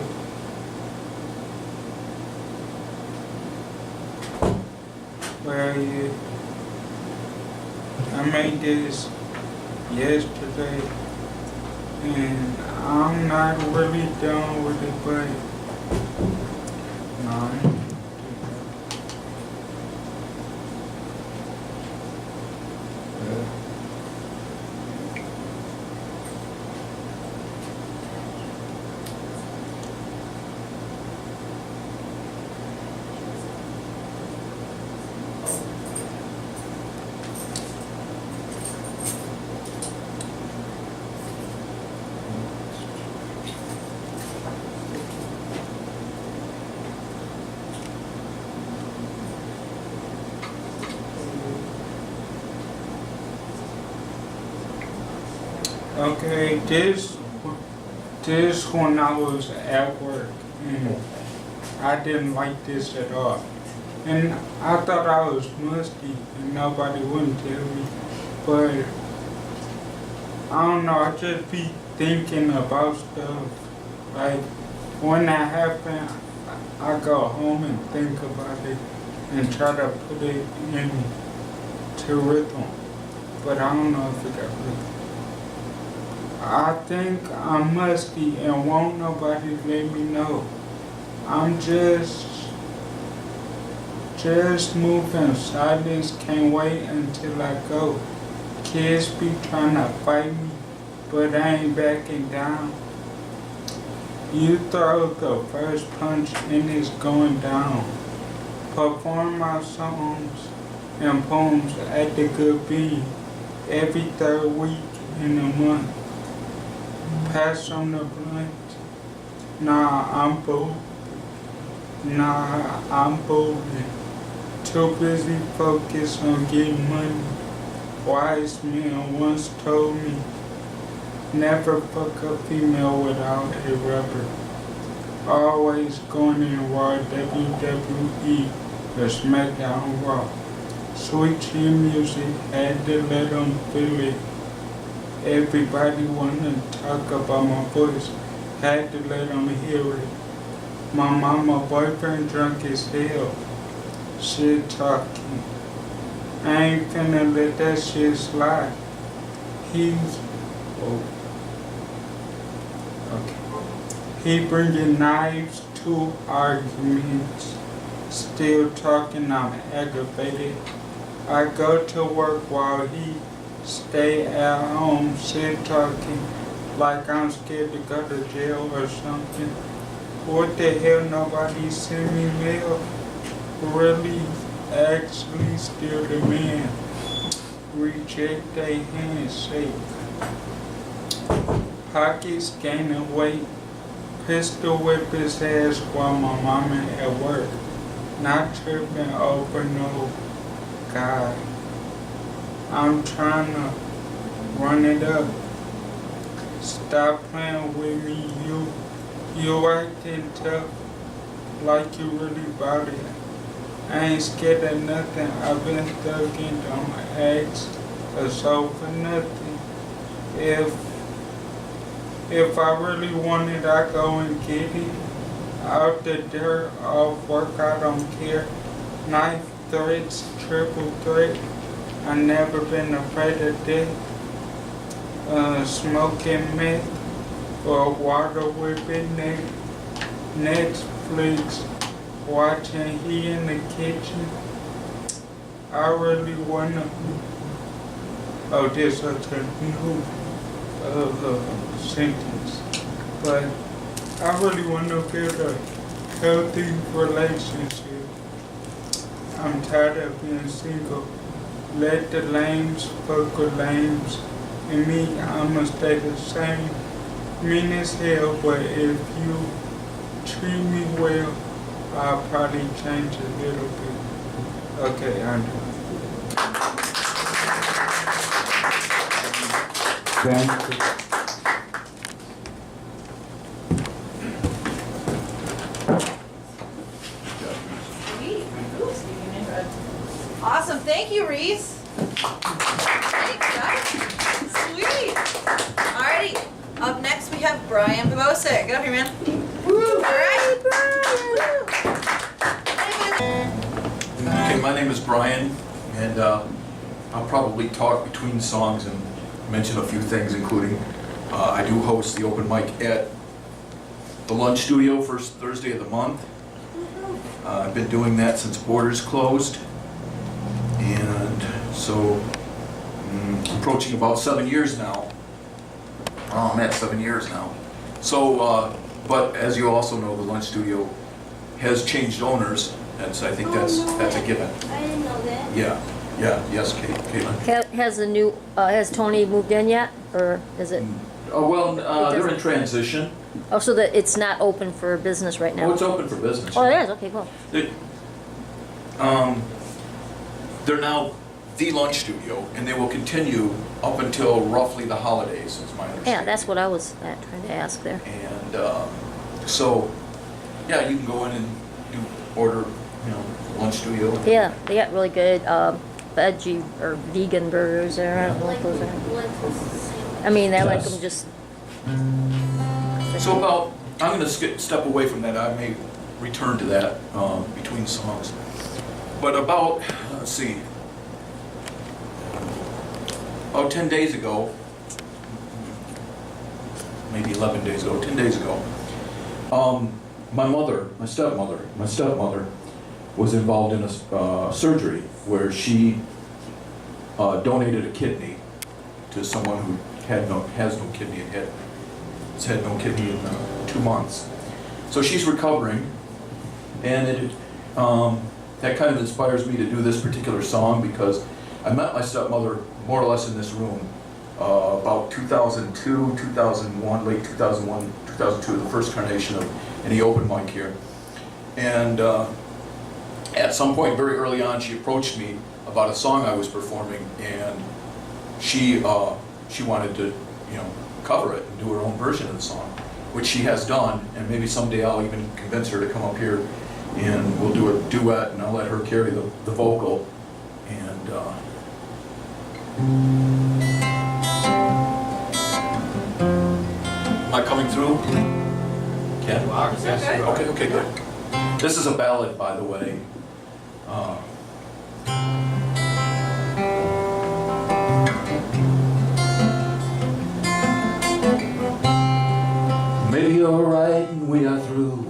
Well, yeah. I made this yesterday, and I'm not really done with it, but no, I ain't. Okay, this when I was at work, and I didn't like this at all. And I thought I was musty and nobody wouldn't tell me. But I don't know, I just be thinking about stuff. Like when that happened, I go home and think about it and try to put it into rhythm. But I don't know if it got rhythm. I think I'm musty and won't nobody let me know. I'm just moving silence, can't wait until I go. Kids be trying to fight me, but I ain't backing down. You throw the first punch and it's going down. Perform my songs and poems at the Good Bean every third week in a month. Pass on the blunt. Nah, I'm bold. Too busy focused on getting money. Wise man once told me, never fuck a female without a rubber. Always going in Raw, WWE, or SmackDown Raw. Switching music, had to let them feel it. Everybody wanna talk about my voice, had to let them hear it. My mama boyfriend drunk as hell, shit talking. I ain't finna let that shit slide. He bringing knives to arguments. Still talking, I'm aggravated. I go to work while he stay at home, shit talking, like I'm scared to go to jail or something. What the hell, nobody send me mail? Really, actually still the man. Reject they handshake. Pockets gaining weight. Pistol whip his ass while my mama at work. Not tripping over no guy. I'm trying to run it up. Stop playing with me, you acting tough, like you really bout it. I ain't scared of nothing, I've been thugging, don't ask a soul for nothing. If I really want it, I go and get it. Out the dirt, off work, I don't care. Knife threats, triple threat. I never been afraid of death. Smoking meth or water whipping next Netflix, watching He in the Kitchen. I really wanna. Oh, this is a new sentence, but I really wanna build a healthy relationship. I'm tired of being single. Let the lames fuck with lames. And me, I'ma stay the same. Mean as hell, but if you treat me well, I'll probably change a little bit. Okay, I'm done. Sweet. Ooh, speaking in red. Awesome. Thank you, Reese. Thanks, guys. Sweet. Alrighty. Up next we have Brian Pobocik. Get up here, man. Woo! Alright. Okay, my name is Brian, and I'll probably talk between songs and mention a few things, including I do host the open mic at the Lunch Studio first Thursday of the month. I've been doing that since borders closed, and so approaching about 7 years now. Oh, I'm at 7 years now. So, but as you also know, the Lunch Studio has changed owners. I think that's a given. I didn't know that. Yes, Katelin. Has Tony moved in yet, or is it? They're in transition. Oh, so that it's not open for business right now? Oh, it's open for business. Oh, it is? Okay, cool. They're now the Lunch Studio, and they will continue up until roughly the holidays, is my understanding. Yeah, that's what I was trying to ask there. And so, yeah, you can go in and order, Lunch Studio. Yeah, they got really good veggie or vegan burgers there. I don't know what those are. I mean, I like them just. So I'm going to step away from that. I may return to that between songs. But about 10 days ago, maybe 11 days ago, 10 days ago, my stepmother was involved in a surgery where she donated a kidney to someone who has no kidney and has had no kidney in 2 months. So she's recovering, and that kind of inspires me to do this particular song because I met my stepmother more or less in this room about 2002, 2001, late 2001, 2002, the first carnation of any open mic here. And at some point very early on, she approached me about a song I was performing, and she wanted to, cover it and do her own version of the song, which she has done, and maybe someday I'll even convince her to come up here and we'll do a duet, and I'll let her carry the vocal. And am I coming through? Ken? Okay, good. This is a ballad, by the way. Maybe you're right and we are through.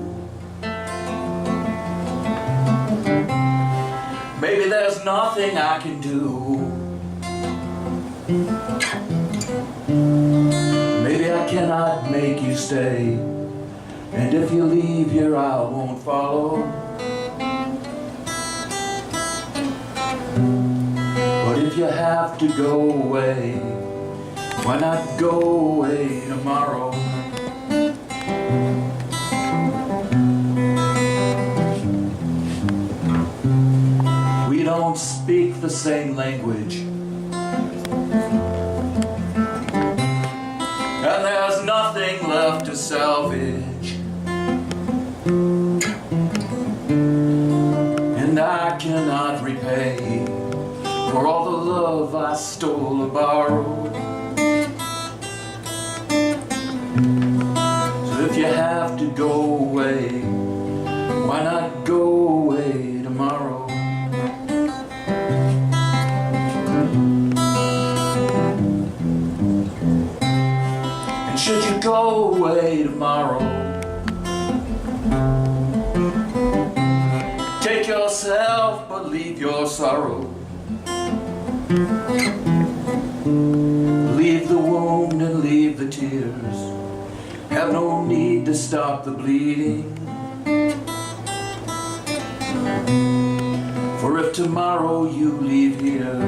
Maybe there's nothing I can do. Maybe I cannot make you stay, and if you leave here I won't follow. But if you have to go away, why not go away tomorrow? We don't speak the same language, and there's nothing left to salvage, and I cannot repay for all the love I stole or borrowed. So if you have to go away, why not go away tomorrow? And should you go away tomorrow, Take yourself, but leave your sorrow. Leave the wound and leave the tears. Have no need to stop the bleeding. For if tomorrow you leave here,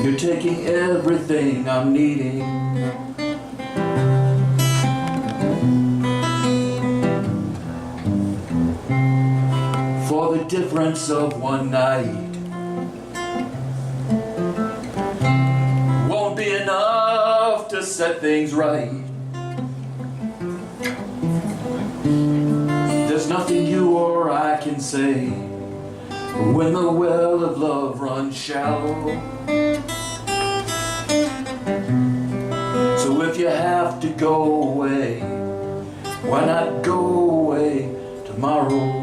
you're taking everything I'm needing. For the difference of one night won't be enough to set things right. There's nothing you or I can say when the well of love runs shallow. So if you have to go away, why not go away tomorrow?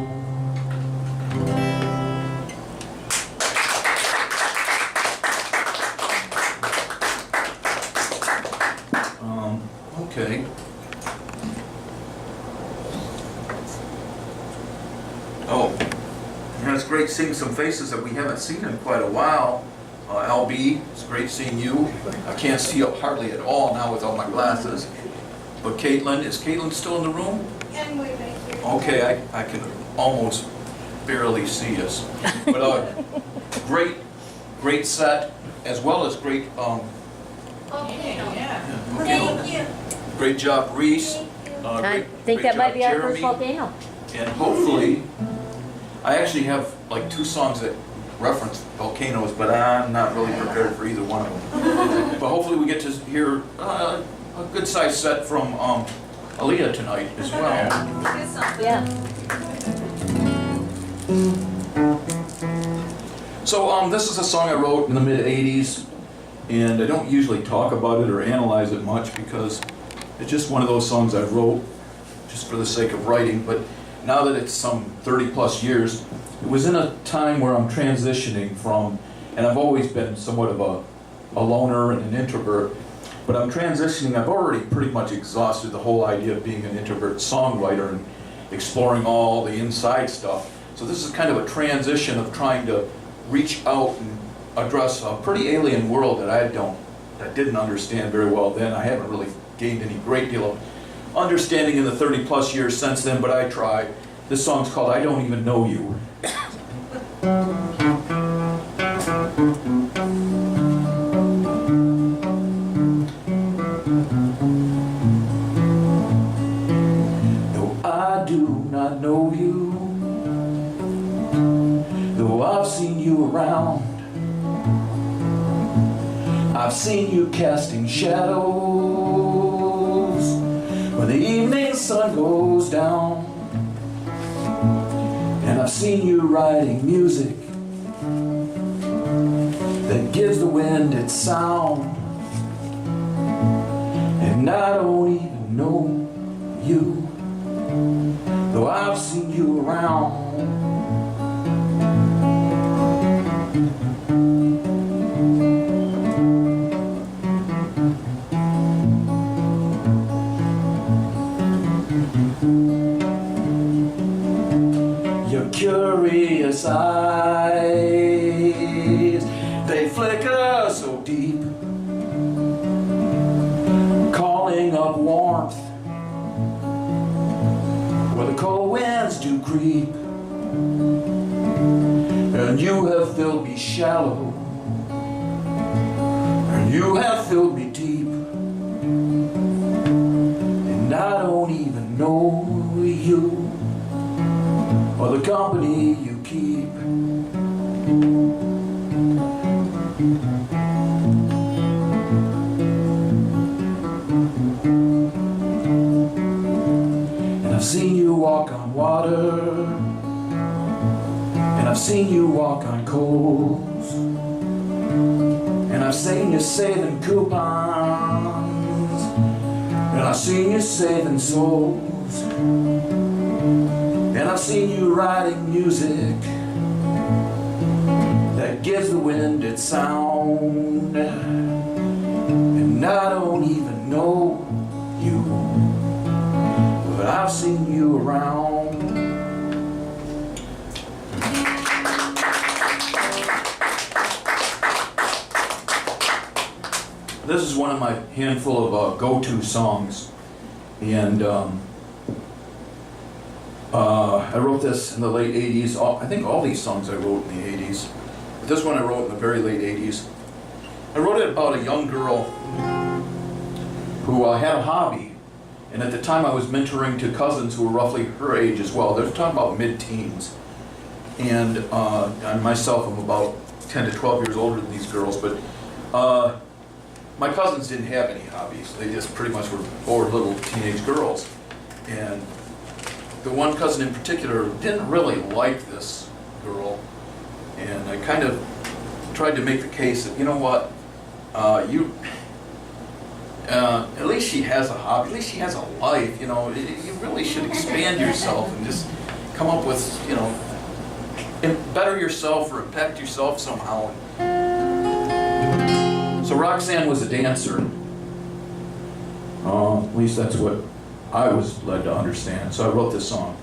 Okay. Oh, and it's great seeing some faces that we haven't seen in quite a while. LB, it's great seeing you. I can't see up hardly at all now without my glasses. But Katelin, is Katelin still in the room? And we make here. Okay, I can almost barely see us. But great set, as well as great, Okay. Yeah. Thank you. great job, Reese. I think great that might job, be our Jeremy. first volcano. And hopefully, I actually have like 2 songs that reference volcanoes, but I'm not really prepared for either one of them. But hopefully we get to hear a good sized set from Aleaha tonight as well. Yeah. So this is a song I wrote in the mid-'80s, and I don't usually talk about it or analyze it much because it's just one of those songs I wrote just for the sake of writing. But now that it's some 30 plus years, it was in a time where I'm transitioning from, and I've always been somewhat of a loner and an introvert, but I'm transitioning. I've already pretty much exhausted the whole idea of being an introvert songwriter and exploring all the inside stuff. So this is kind of a transition of trying to reach out and address a pretty alien world that I didn't understand very well then. I haven't really gained any great deal of understanding in the 30 plus years since then, but I tried. This song's called I Don't Even Know You. No, I do not know you, though I've seen you around. I've seen you casting shadows when the evening sun goes down. And I've seen you writing music that gives the wind its sound. And I don't even know you, though I've seen you around. Your curious eyes, they flicker so deep, calling up warmth where the cold winds do creep. And you have filled me shallow, and you have filled me deep, and I don't even know you or the company you keep. And I've seen you walk on water, and I've seen you walk on coals, and I've seen you saving coupons, and I've seen you saving souls. And I've seen you writing music that gives the wind its sound. And I don't even know you, but I've seen you around. This is one of my handful of go-to songs, and I wrote this in the late 80s. I think all these songs I wrote in the 80s. But this one I wrote in the very late 80s. I wrote it about a young girl who had a hobby, and at the time I was mentoring two cousins who were roughly her age as well. They're talking about mid-teens. And I myself am about 10 to 12 years older than these girls, but my cousins didn't have any hobbies. They just pretty much were bored little teenage girls. And the one cousin in particular didn't really like this girl. And I kind of tried to make the case that, you know what, at least she has a hobby, at least she has a life, you know, you really should expand yourself and just come up with, you know, better yourself or impact yourself somehow. So Roxanne was a dancer. At least that's what I was led to understand. So I wrote this song.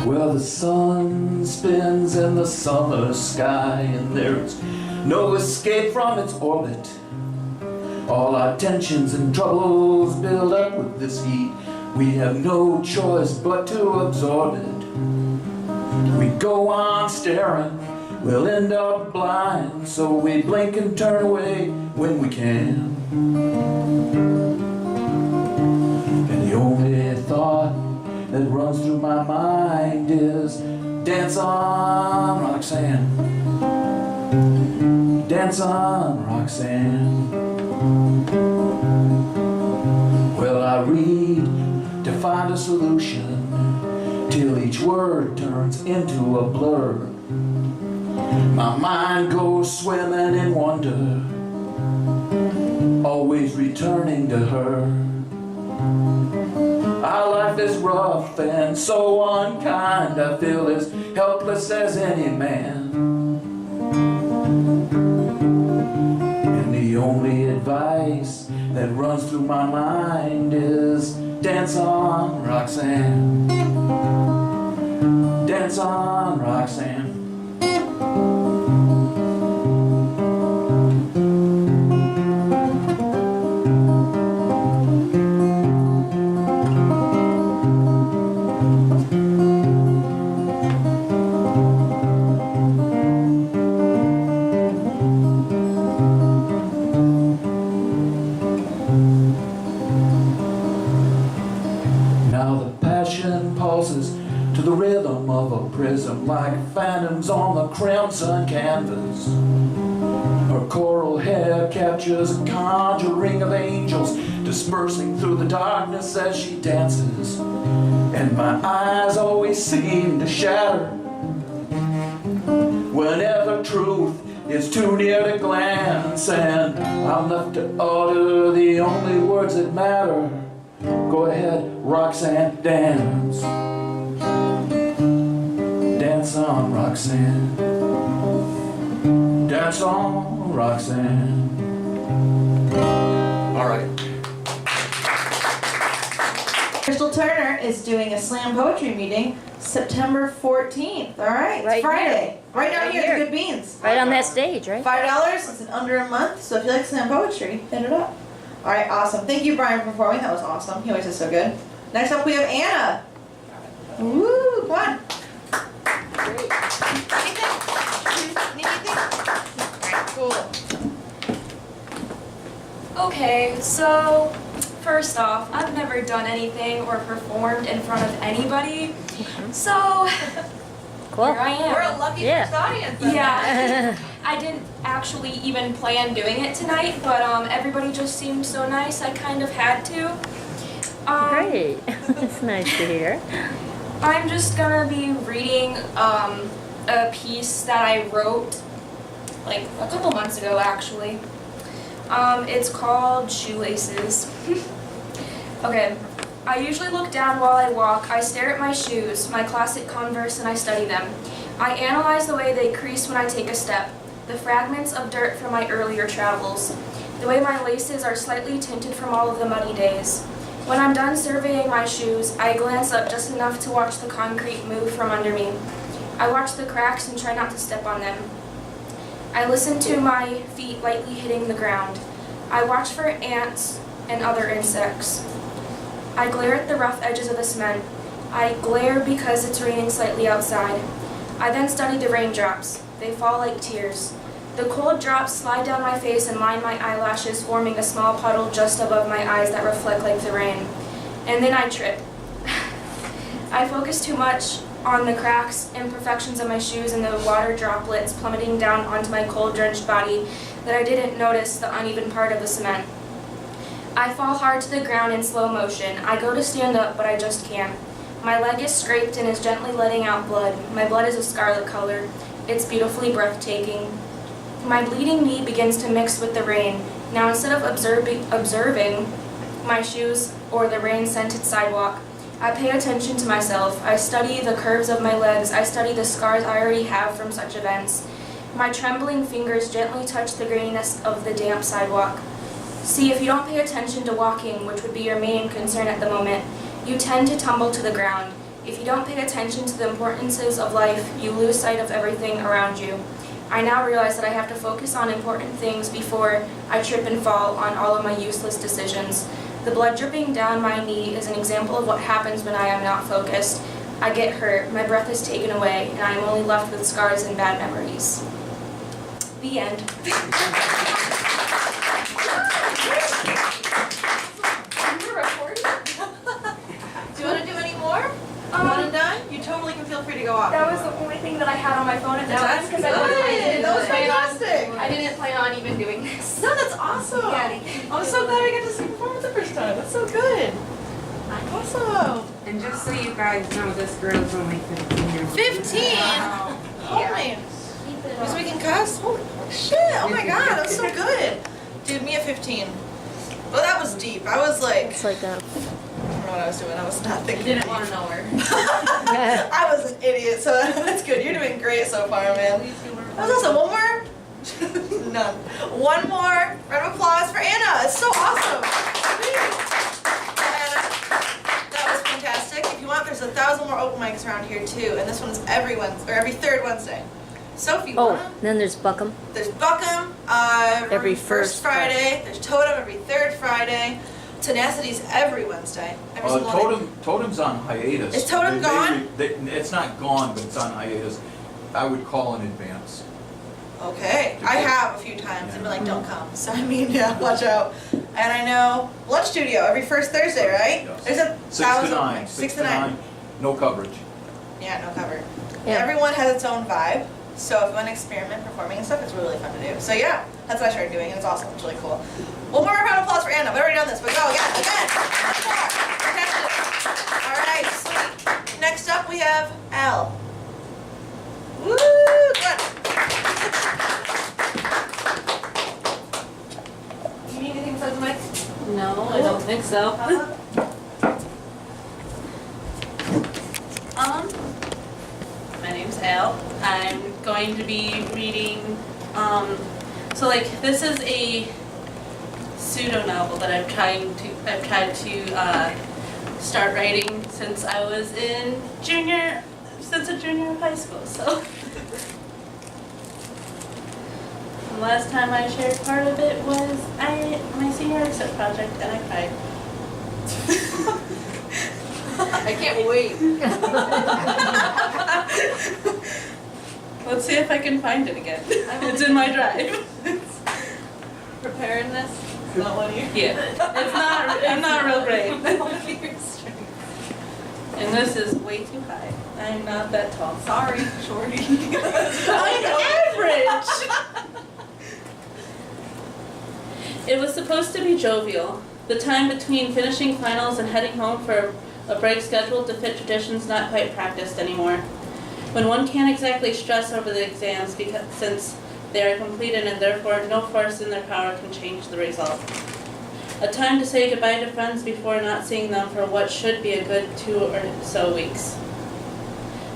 Well, the sun spins in the summer sky, and there's no escape from its orbit. All our tensions and troubles build up with this heat. We have no choice but to absorb it. We go on staring, we'll end up blind, so we blink and turn away when we can. And the only thought that runs through my mind is dance on, Roxanne. Dance on, Roxanne. Well, I read to find a solution till each word turns into a blur. My mind goes swimming in wonder, always returning to her. Our life is rough and so unkind. I feel as helpless as any man. And the only advice that runs through my mind is dance on, Roxanne. Dance on, Roxanne. To the rhythm of a prism, like phantoms on the crimson canvas. Her coral hair captures a conjuring of angels dispersing through the darkness as she dances. And my eyes always seem to shatter whenever truth is too near to glance, and I'm left to utter the only words that matter. Go ahead, Roxanne, dance. Dance on, Roxanne. Dance on, Roxanne. All right. Crystal Turner is doing a slam poetry meeting September 14th. All right, Right it's Friday. here. Right down Right here here. at the Good Beans. Right on that stage, right? $5. It's in under a month. So if you like slam poetry, hit it up. All right, awesome. Thank you, Brian, for performing. That was awesome. He always is so good. Next up, we have Anna. Woo! Come on. Need anything? Alright, cool. Okay, so first off, I've never done anything or performed in front of anybody, so Cool. here I am. We're a lucky Yeah. first audience. then. Yeah, I didn't actually even plan doing it tonight, but everybody just seemed so nice, I kind of had to. Great. It's nice to hear. I'm just gonna be reading a piece that I wrote like a couple months ago actually. It's called Shoelaces. Okay, I usually look down while I walk. I stare at my shoes, my classic Converse, and I study them. I analyze the way they crease when I take a step, the fragments of dirt from my earlier travels, the way my laces are slightly tinted from all of the muddy days. When I'm done surveying my shoes, I glance up just enough to watch the concrete move from under me. I watch the cracks and try not to step on them. I listen to my feet lightly hitting the ground. I watch for ants and other insects. I glare at the rough edges of the cement. I glare because it's raining slightly outside. I then study the raindrops. They fall like tears. The cold drops slide down my face and line my eyelashes, forming a small puddle just above my eyes that reflect like the rain. And then I trip. I focus too much on the cracks, imperfections of my shoes, and the water droplets plummeting down onto my cold-drenched body that I didn't notice the uneven part of the cement. I fall hard to the ground in slow motion. I go to stand up, but I just can't. My leg is scraped and is gently letting out blood. My blood is a scarlet color. It's beautifully breathtaking. My bleeding knee begins to mix with the rain. Now instead of observing my shoes or the rain-scented sidewalk, I pay attention to myself. I study the curves of my legs. I study the scars I already have from such events. My trembling fingers gently touch the graininess of the damp sidewalk. See, if you don't pay attention to walking, which would be your main concern at the moment, you tend to tumble to the ground. If you don't pay attention to the importances of life, you lose sight of everything around you. I now realize that I have to focus on important things before I trip and fall on all of my useless decisions. The blood dripping down my knee is an example of what happens when I am not focused. I get hurt, my breath is taken away, and I am only left with scars and bad memories. The end. You're recording? Do you want to do any more? One and done? You totally can feel free to go off. That was the only thing that I had on my phone at the time. That's good. That was fantastic. I didn't plan on even doing this. No, that's awesome. Yeah. I'm so glad I got to see you perform it the first time. That's so good. Awesome. And just so you guys know, this girl's only 15 years old. 15? Wow. Holy. So we can cuss? Holy shit. Oh my god, that was so good. Dude, me at 15. Well, that was deep. I was like, It's like I don't know what I was doing. I was not thinking. Didn't want to know her. I was an idiot, so that's good. You're doing great so far, man. That was awesome. One more? None. One more round of applause for Anna. It's so awesome. Anna, that was fantastic. If you want, there's 1,000 more open mics around here too, and this one's every Wednesday or every third Wednesday. So if you Oh, want, then there's Buckham. there's Buckham Every first first Friday. There's Totem every third Friday. Tenacity's every Wednesday. Every single day. Totem's on hiatus. Is Totem gone? It's not gone, but it's on hiatus. I would call in advance. Okay, I have a few times and been like, don't come. So I mean, yeah, watch out. And I know Lunch Studio every first Thursday, right? Yes. There's 1,000. 6 to 9. No coverage. Yeah, no cover. Yeah. Everyone has its own vibe. So if you want to experiment performing and stuff, it's really fun to do. So yeah, that's what I started doing, and it's awesome. It's really cool. One more round of applause for Anna. We've already done this, but go again. One more. Fantastic. All right, sweet. Next up, we have Al. Woo! Good. You need anything besides the mic? No, I don't think so. My name's Al. I'm going to be reading, this is a pseudo novel that I've tried to start writing since I was a junior in high school, so. The last time I shared part of it was my senior exit project, and I cried. I can't wait. Let's see if I can find it again. It's in my drive. Preparedness? Is that one of you? Yeah. I'm not real great. And this is way too high. I'm not that tall. Sorry, shorty. I'm average! It was supposed to be jovial. The time between finishing finals and heading home for a break scheduled to fit traditions not quite practiced anymore. When one can't exactly stress over the exams since they are completed and therefore no force in their power can change the result. A time to say goodbye to friends before not seeing them for what should be a good 2 or so weeks.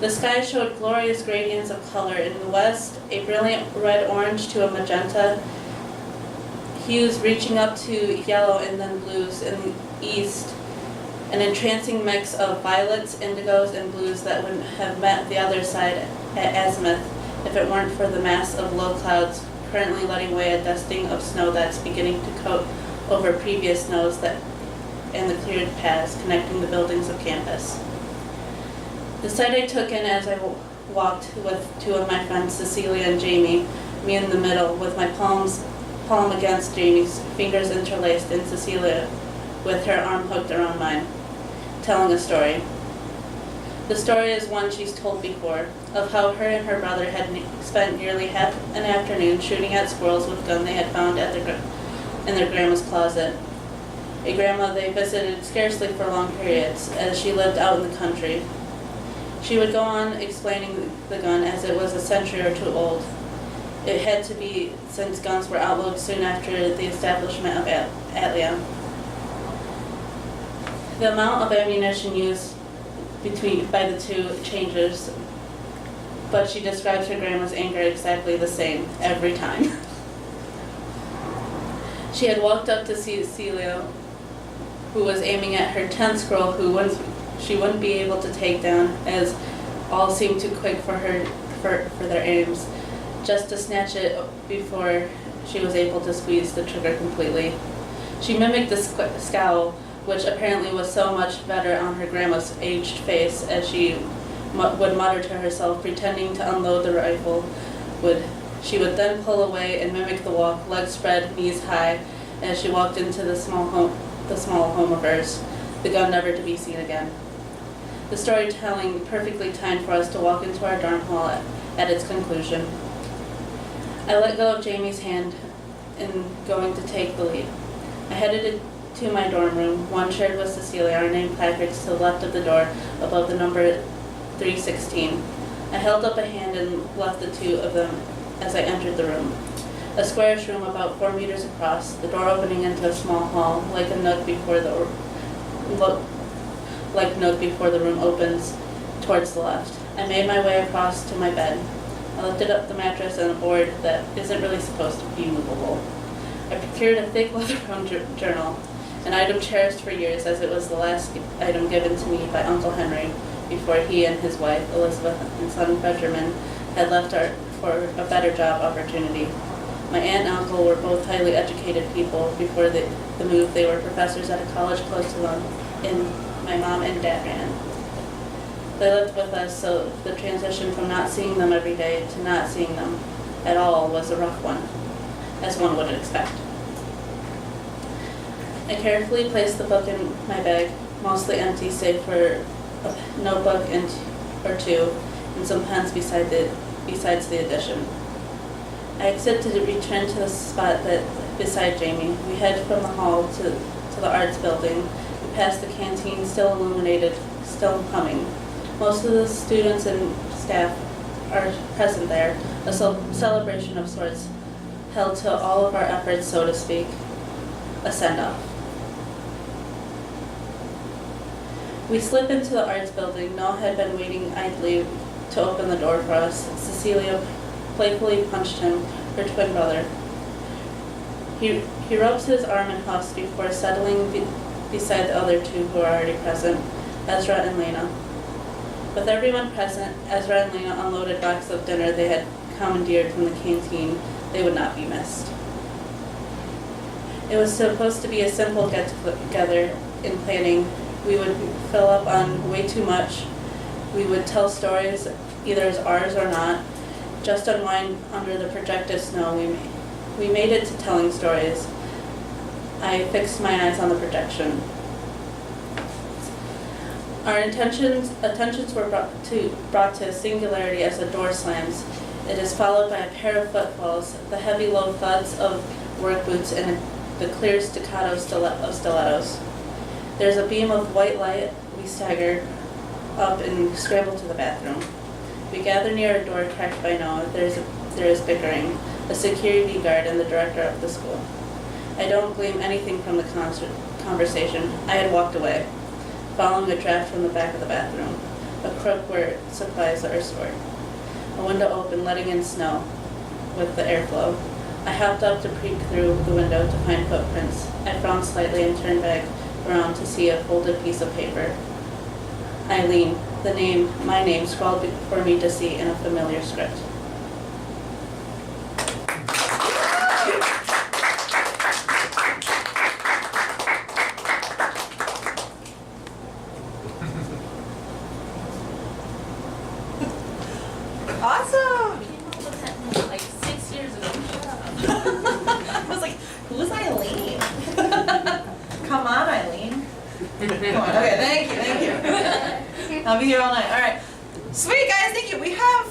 The sky showed glorious gradients of color. In the west, a brilliant red-orange to a magenta, hues reaching up to yellow and then blues. In the east, an entrancing mix of violets, indigos, and blues that would have met the other side at azimuth if it weren't for the mass of low clouds currently letting away a dusting of snow that's beginning to coat over previous snows that and the cleared paths connecting the buildings of campus. The sight I took in as I walked with 2 of my friends, Cecilia and Jamie, me in the middle, with my palm against Jamie's, fingers interlaced, and Cecilia with her arm hooked around mine, telling a story. The story is one she's told before, of how her and her brother had spent nearly half an afternoon shooting at squirrels with a gun they had found in their grandma's closet. A grandma they visited scarcely for long periods, as she lived out in the country. She would go on explaining the gun as it was a century or 2 old. It had to be, since guns were outlawed soon after the establishment of Aleaha. The amount of ammunition used by the 2 changes, but she describes her grandma's anger exactly the same every time. She had walked up to Cecilia, who was aiming at her 10th squirrel, she wouldn't be able to take down, as all seemed too quick for her for their aims, just to snatch it before she was able to squeeze the trigger completely. She mimicked the scowl, which apparently was so much better on her grandma's aged face, as she would mutter to herself, pretending to unload the rifle. She would then pull away and mimic the walk, legs spread, knees high, as she walked into the small home of hers, the gun never to be seen again. The storytelling perfectly timed for us to walk into our dorm hall at its conclusion. I let go of Jamie's hand in going to take the lead. I headed to my dorm room, one shared with Cecilia, our name placards to the left of the door above the number 316. I held up a hand and left the 2 of them as I entered the room. A squarish room about 4 meters across, the door opening into a small hall, like a nook before the room opens towards the left. I made my way across to my bed. I lifted up the mattress and a board that isn't really supposed to be movable. I procured a thick leather-bound journal, an item cherished for years, as it was the last item given to me by Uncle Henry before he and his wife, Elizabeth, and son Benjamin, had left for a better job opportunity. My aunt and uncle were both highly educated people. Before the move, they were professors at a college close to them, and my mom and dad ran. They lived with us, so the transition from not seeing them every day to not seeing them at all was a rough one, as one would expect. I carefully placed the book in my bag, mostly empty save for a notebook or 2 and some pens besides the edition. I exit to return to the spot beside Jamie. We head from the hall to the arts building. We pass the canteen, still illuminated, still humming. Most of the students and staff are present there, a celebration of sorts, held to all of our efforts, so to speak, a send-off. We slip into the arts building. Noel had been waiting idly to open the door for us. Cecilia playfully punched him, her twin brother. He rubs his arm and huffs before settling beside the other 2 who are already present, Ezra and Lena. With everyone present, Ezra and Lena unloaded a box of dinner they had commandeered from the canteen. They would not be missed. It was supposed to be a simple get-together in planning. We would fill up on way too much. We would tell stories, either as ours or not, just unwind under the projected snow. We made it to telling stories. I fixed my eyes on the projection. Our attentions were brought to singularity as the door slams. It is followed by a pair of footfalls, the heavy low thuds of work boots, and the clear staccato of stilettos. There's a beam of white light. We stagger up and scramble to the bathroom. We gather near a door cracked by Noah. There is bickering, a security guard and the director of the school. I don't glean anything from the conversation. I had walked away, following a draft from the back of the bathroom, a crook where supplies are stored. A window opened, letting in snow with the airflow. I hopped up to peek through the window to find footprints. I frowned slightly and turned back around to see a folded piece of paper. Eileen, my name, scrawled for me to see in a familiar script. Awesome! Like 6 years ago. I was like, who's Eileen? Come on, Eileen. Come on. Okay, thank you. I'll be here all night. All right. Sweet, guys, thank you. We have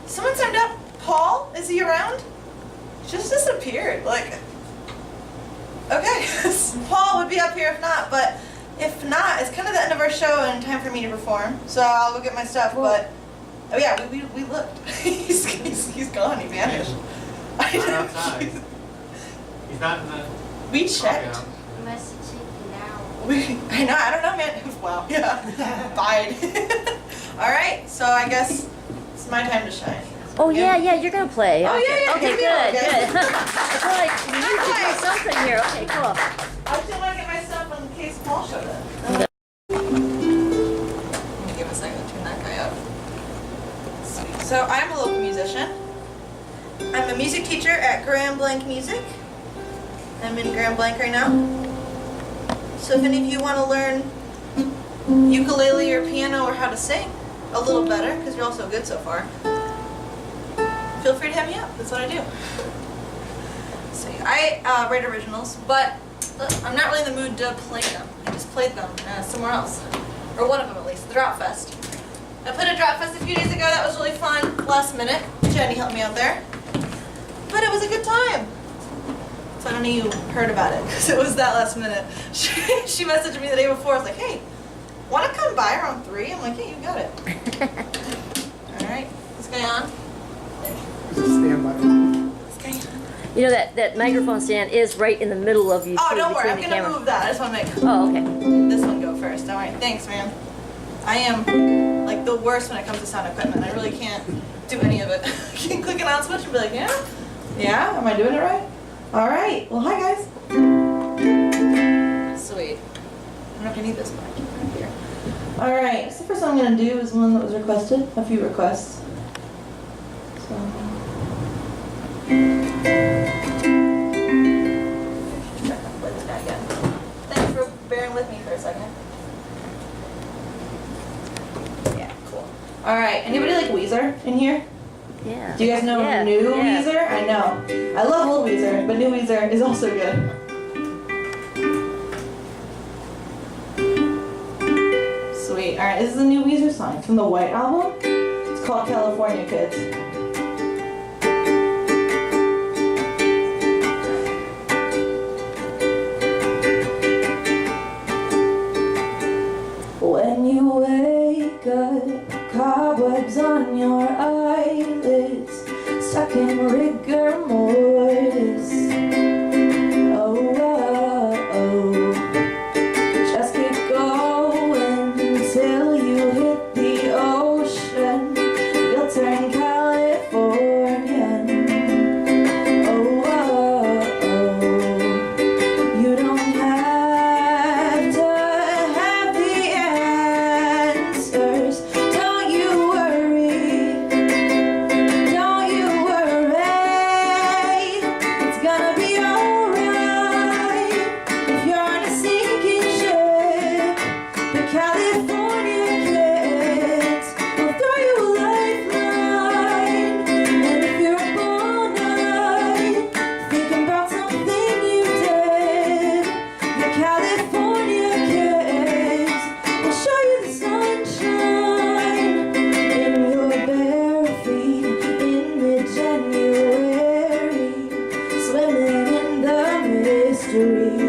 someone signed up. Paul, is he around? Just disappeared. Like, okay. Paul would be up here if not, but if not, it's kind of the end of our show and time for me to perform. So I'll go get my stuff, but, oh yeah, we looked. he's gone, he vanished. He's not outside. He's not in the... We checked. You must have taken out. I don't know, man. Wow, yeah. Bye. All right, so I guess it's my time to shine. Oh yeah, you're gonna play. Oh, okay. yeah, Okay, good deal, good. guys. I feel like we need to do something here. Okay, cool. I just want to get my stuff in case Paul showed up. Let me give a second to turn that guy up. Sweet. So I'm a local musician. I'm a music teacher at Grand Blanc Music. I'm in Grand Blanc right now. So if any of you want to learn ukulele or piano or how to sing a little better, because you're all so good so far, feel free to hit me up. That's what I do. So I write originals, but I'm not really in the mood to play them. I just played them somewhere else, or one of them at least, the Drop Fest. I played a Drop Fest a few days ago. That was really fun. Last minute, Jennie helped me out there, but it was a good time. So I don't know if you heard about it because it was that last minute. She messaged me the day before. I was like, hey, want to come by around 3? I'm like, yeah, you got it. All right, this guy on. Stand by. You know that microphone stand is right in the middle of you. Oh, two, don't worry. between I'm the going to camera. move that. I just want to make Oh, okay. this one go first. All right. Thanks, man. I am like the worst when it comes to sound equipment. I really can't do any of it. I can click an on switch and be like, yeah? Yeah? Am I doing it right? All right. Well, hi, guys. Sweet. I don't know if I need this mic right here. All right. So the first one I'm going to do is one that was requested. A few requests. So... Thanks for bearing with me for a second. Yeah, cool. All right, anybody like Weezer in here? Yeah. Do you guys know new Weezer? I know. I love old Weezer, but new Weezer is also good. Sweet. All right, this is a new Weezer song. It's from the White Album. It's called California Kids. When you wake up, cobwebs on your eyelids, stuck in rigor mortis. Oh, oh, oh. Just keep going until you hit the ocean. You'll turn Californian. Oh, oh, oh. You don't have to have the answers. Don't you worry. Don't you worry. It's gonna be alright if you're on a sinking ship. The California kids will throw you a lifeline. And if you're up all night thinking about something you did, the California kids will show you the sunshine in your bare feet in mid-January, swimming in the mystery.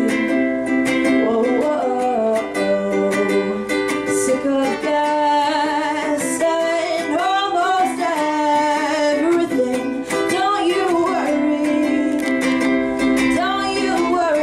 Whoa, whoa, oh. Sick of gas and almost everything. Don't you worry. Don't you worry.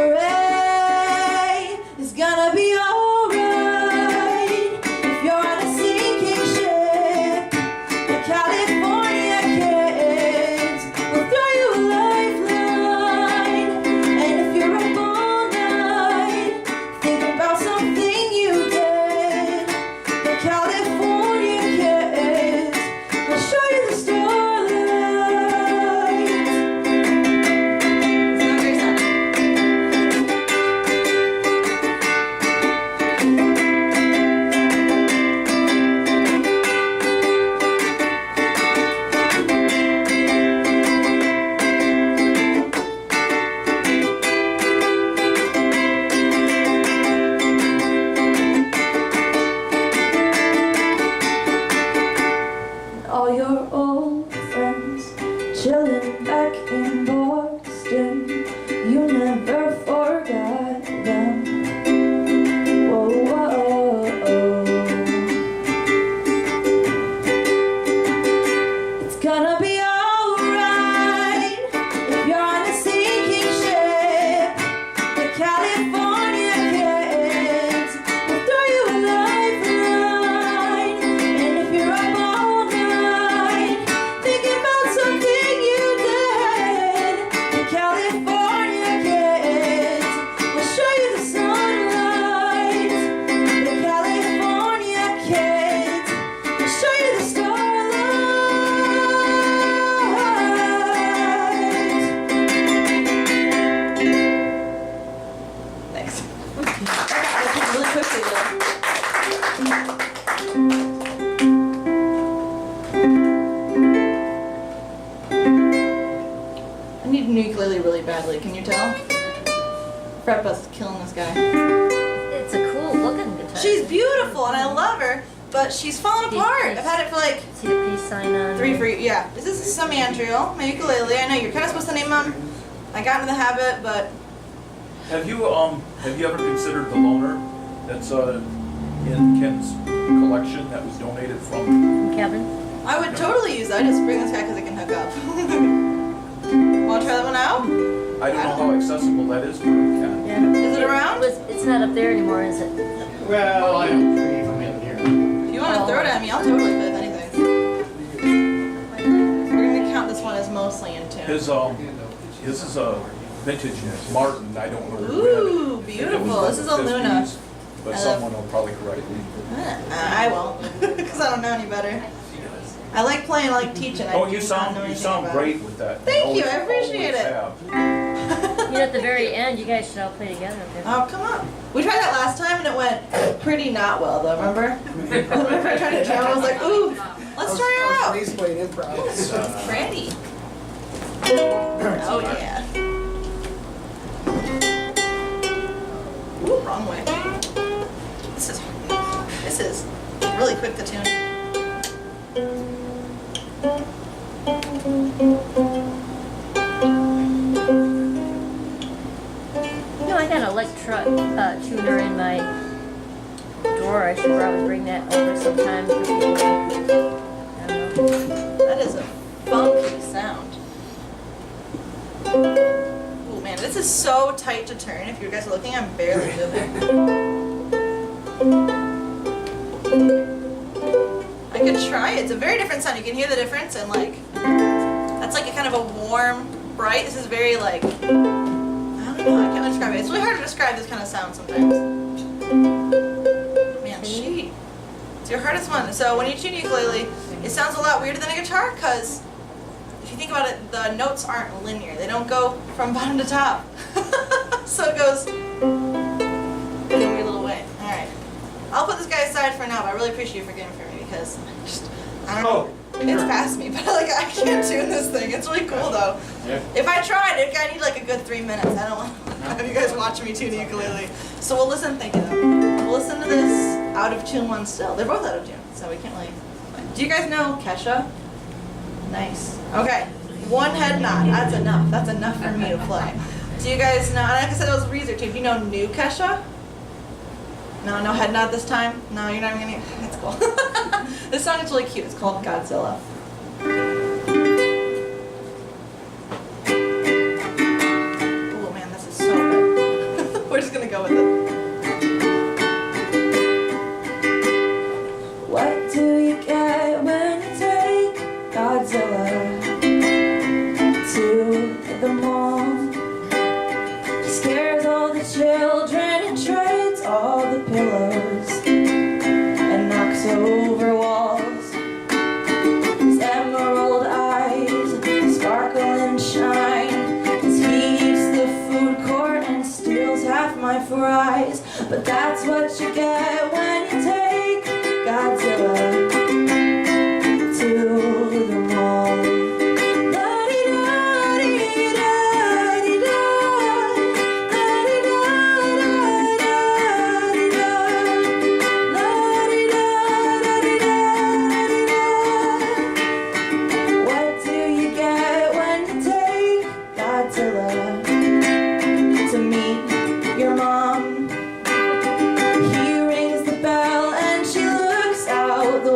Preppa's killing this guy. It's a cool looking guitar. She's beautiful and I love her, but she's falling apart. I've had it for like See the peace sign on. yeah. This is some mandrill, my ukulele. I know you're kind of supposed to name them. I got into the habit, but Have you ever considered the loner that's in Ken's collection that was donated from? Kevin. I would totally use that. I just bring this guy because I can hook up. Want to try that one out? I don't know how accessible that is for Ken. Yeah. Is it around? It's not up there anymore, is it? Well, I don't believe I'm in here. If you want to throw it at me, I'll totally play with anything. We're going to count this one as mostly in tune. His is a vintage Martin. I don't know where Ooh, it beautiful. was This is like a the Luna. 50s, but someone will probably correct me. I won't, because I don't know any better. I like playing, I like teaching. I Oh, do you not sound know anything great about with that. Thank you, I Always appreciate it. have. You know, at the very end, you guys should all play together. Okay? Oh, come on. We tried that last time and it went pretty not well, though, remember? Whenever I tried to jam, I was like, ooh, let's try it out. Reese played improv. Ready. Oh, yeah. Ooh, wrong way. This is really quick to tune. You know, I got an electric tuner in my drawer. I should probably bring that over sometime for people. I don't know. That is a funky sound. Oh man, this is so tight to turn. If you guys are looking, I'm barely moving. I could try it. It's a very different sound. You can hear the difference, and like that's like a kind of a warm, bright. This is very like I don't know. I can't describe it. It's really hard to describe this kind of sound sometimes. Man, it's your hardest one. So when you tune ukulele, it sounds a lot weirder than a guitar because if you think about it, the notes aren't linear. They don't go from bottom to top. So it goes in a weird little way. All right. I'll put this guy aside for now, but I really appreciate you for getting for me because I don't know. It's past me, but like I can't tune this thing. It's really cool though. Yeah. If I tried it, I need like a good 3 minutes. I don't want to have you guys watching me tune the ukulele. So we'll listen, thank you though. We'll listen to this out of tune one still. They're both out of tune, so we can't really. Do you guys know Kesha? Nice. Okay, one head nod. That's enough. That's enough for me to play. Do you guys know? Like I said, it was Reese too. Do you know new Kesha? No, no head nod this time? No, you're not even gonna. It's cool. This song is really cute. It's called Godzilla. Oh man, this is so good. We're just gonna go with it. What do you get when you take Godzilla to the mall? He scares all the children and trades all the pillows and knocks over walls. His emerald eyes sparkle and shine as he eats the food court and steals half my fries. But that's what you get when you take Godzilla to the mall. What do you get when you take Godzilla to meet your mom? He rings the bell and she looks out the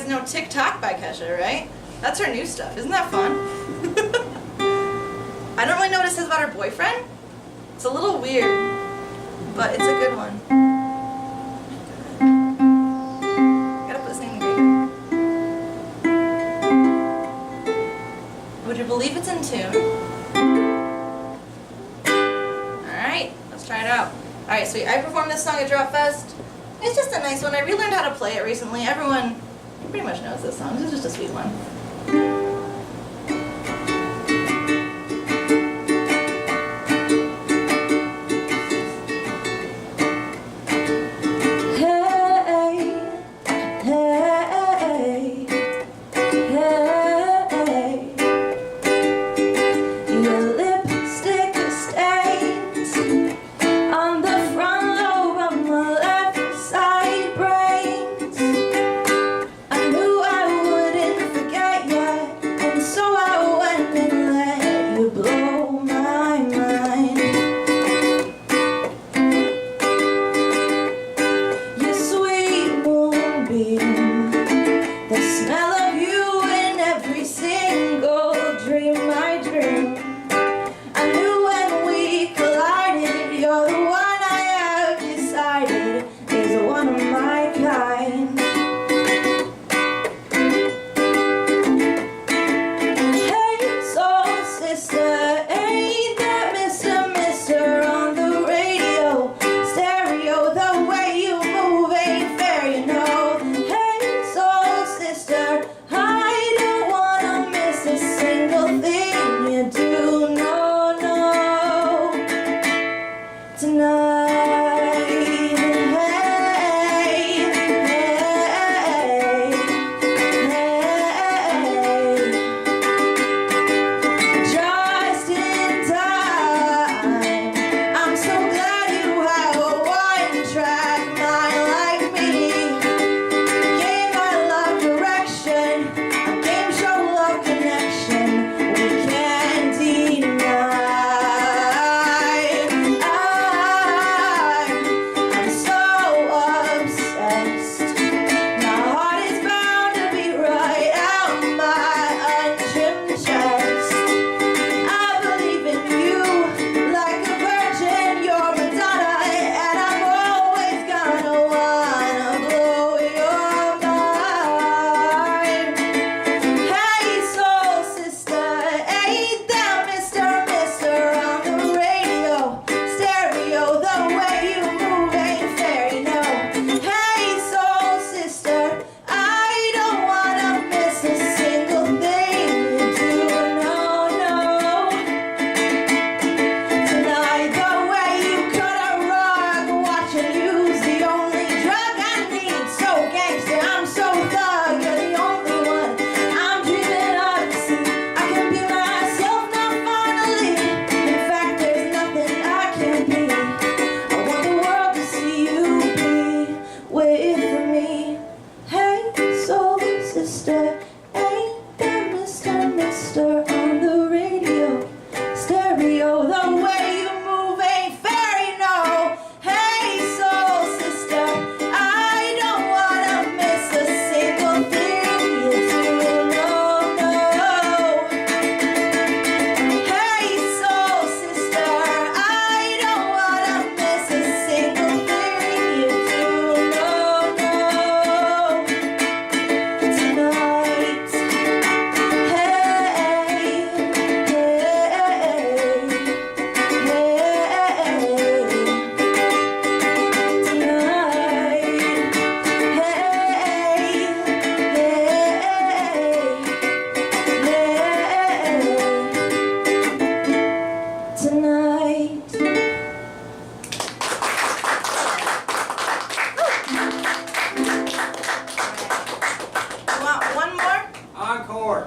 guys know TikTok by Kesha, right? That's her new stuff. Isn't that fun? I don't really know what it says about her boyfriend. It's a little weird, but it's a good one. Gotta put this thing in the grader. Would you believe it's in tune? Alright, let's try it out. Alright, sweet. I performed this song at Drop Fest. It's just a nice one. I relearned how to play it recently. Everyone pretty much knows this song. This is just a sweet one.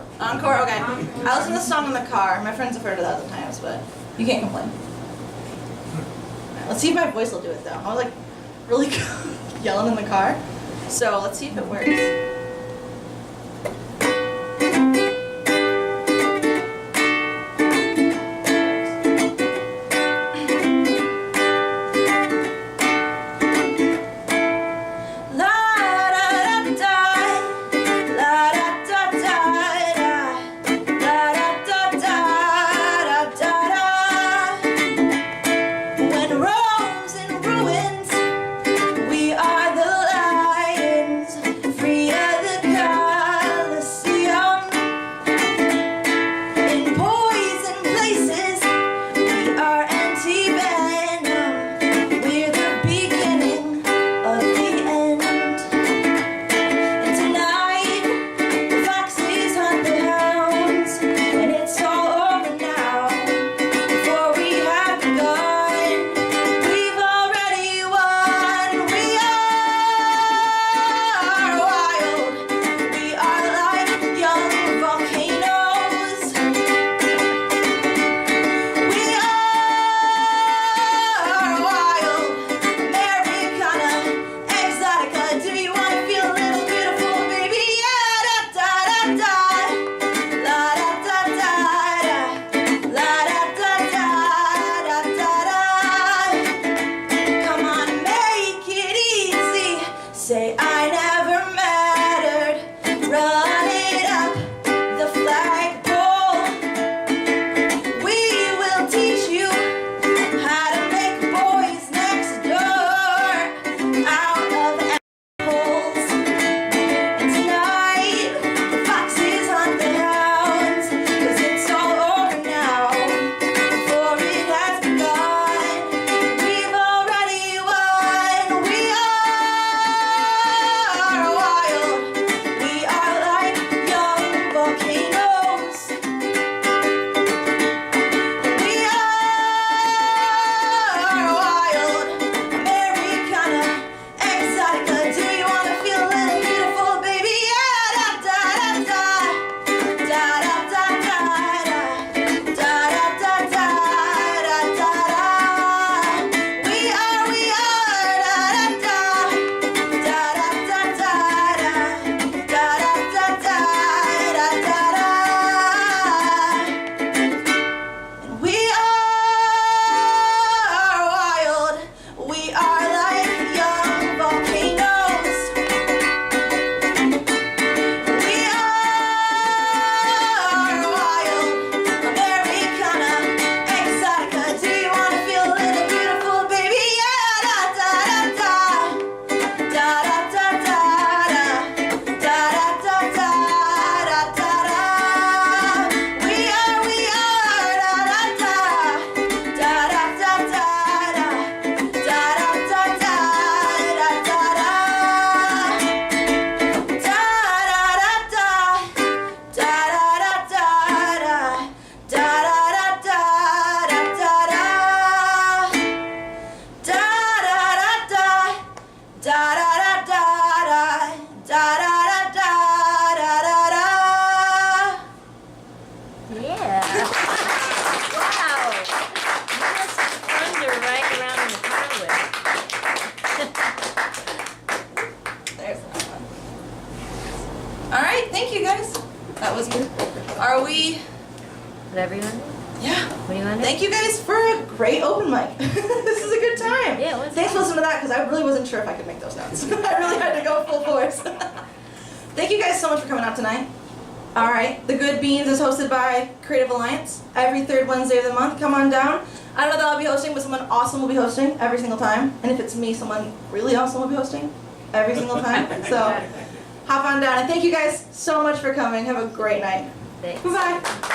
Encore, okay. I listen to this song in the car. My friends have heard it 1,000 times, but you can't complain. Alright, let's see if my voice will do it though. I was like really yelling in the car. So let's see if it works. whatever you want to do. Yeah. What do you want to do? Thank you guys for a great open mic. This is a good time. Yeah, it was Thanks for fun. listening to that because I really wasn't sure if I could make those notes. I really had to go full force. Thank you guys so much for coming out tonight. All right, The Good Beans is hosted by Creative Alliance every third Wednesday of the month. Come on down. I don't know that I'll be hosting, but someone awesome will be hosting every single time. And if it's me, someone really awesome will be hosting every single time. So hop on down. And thank you guys so much for coming. Have a great night. Thanks. Bye-bye.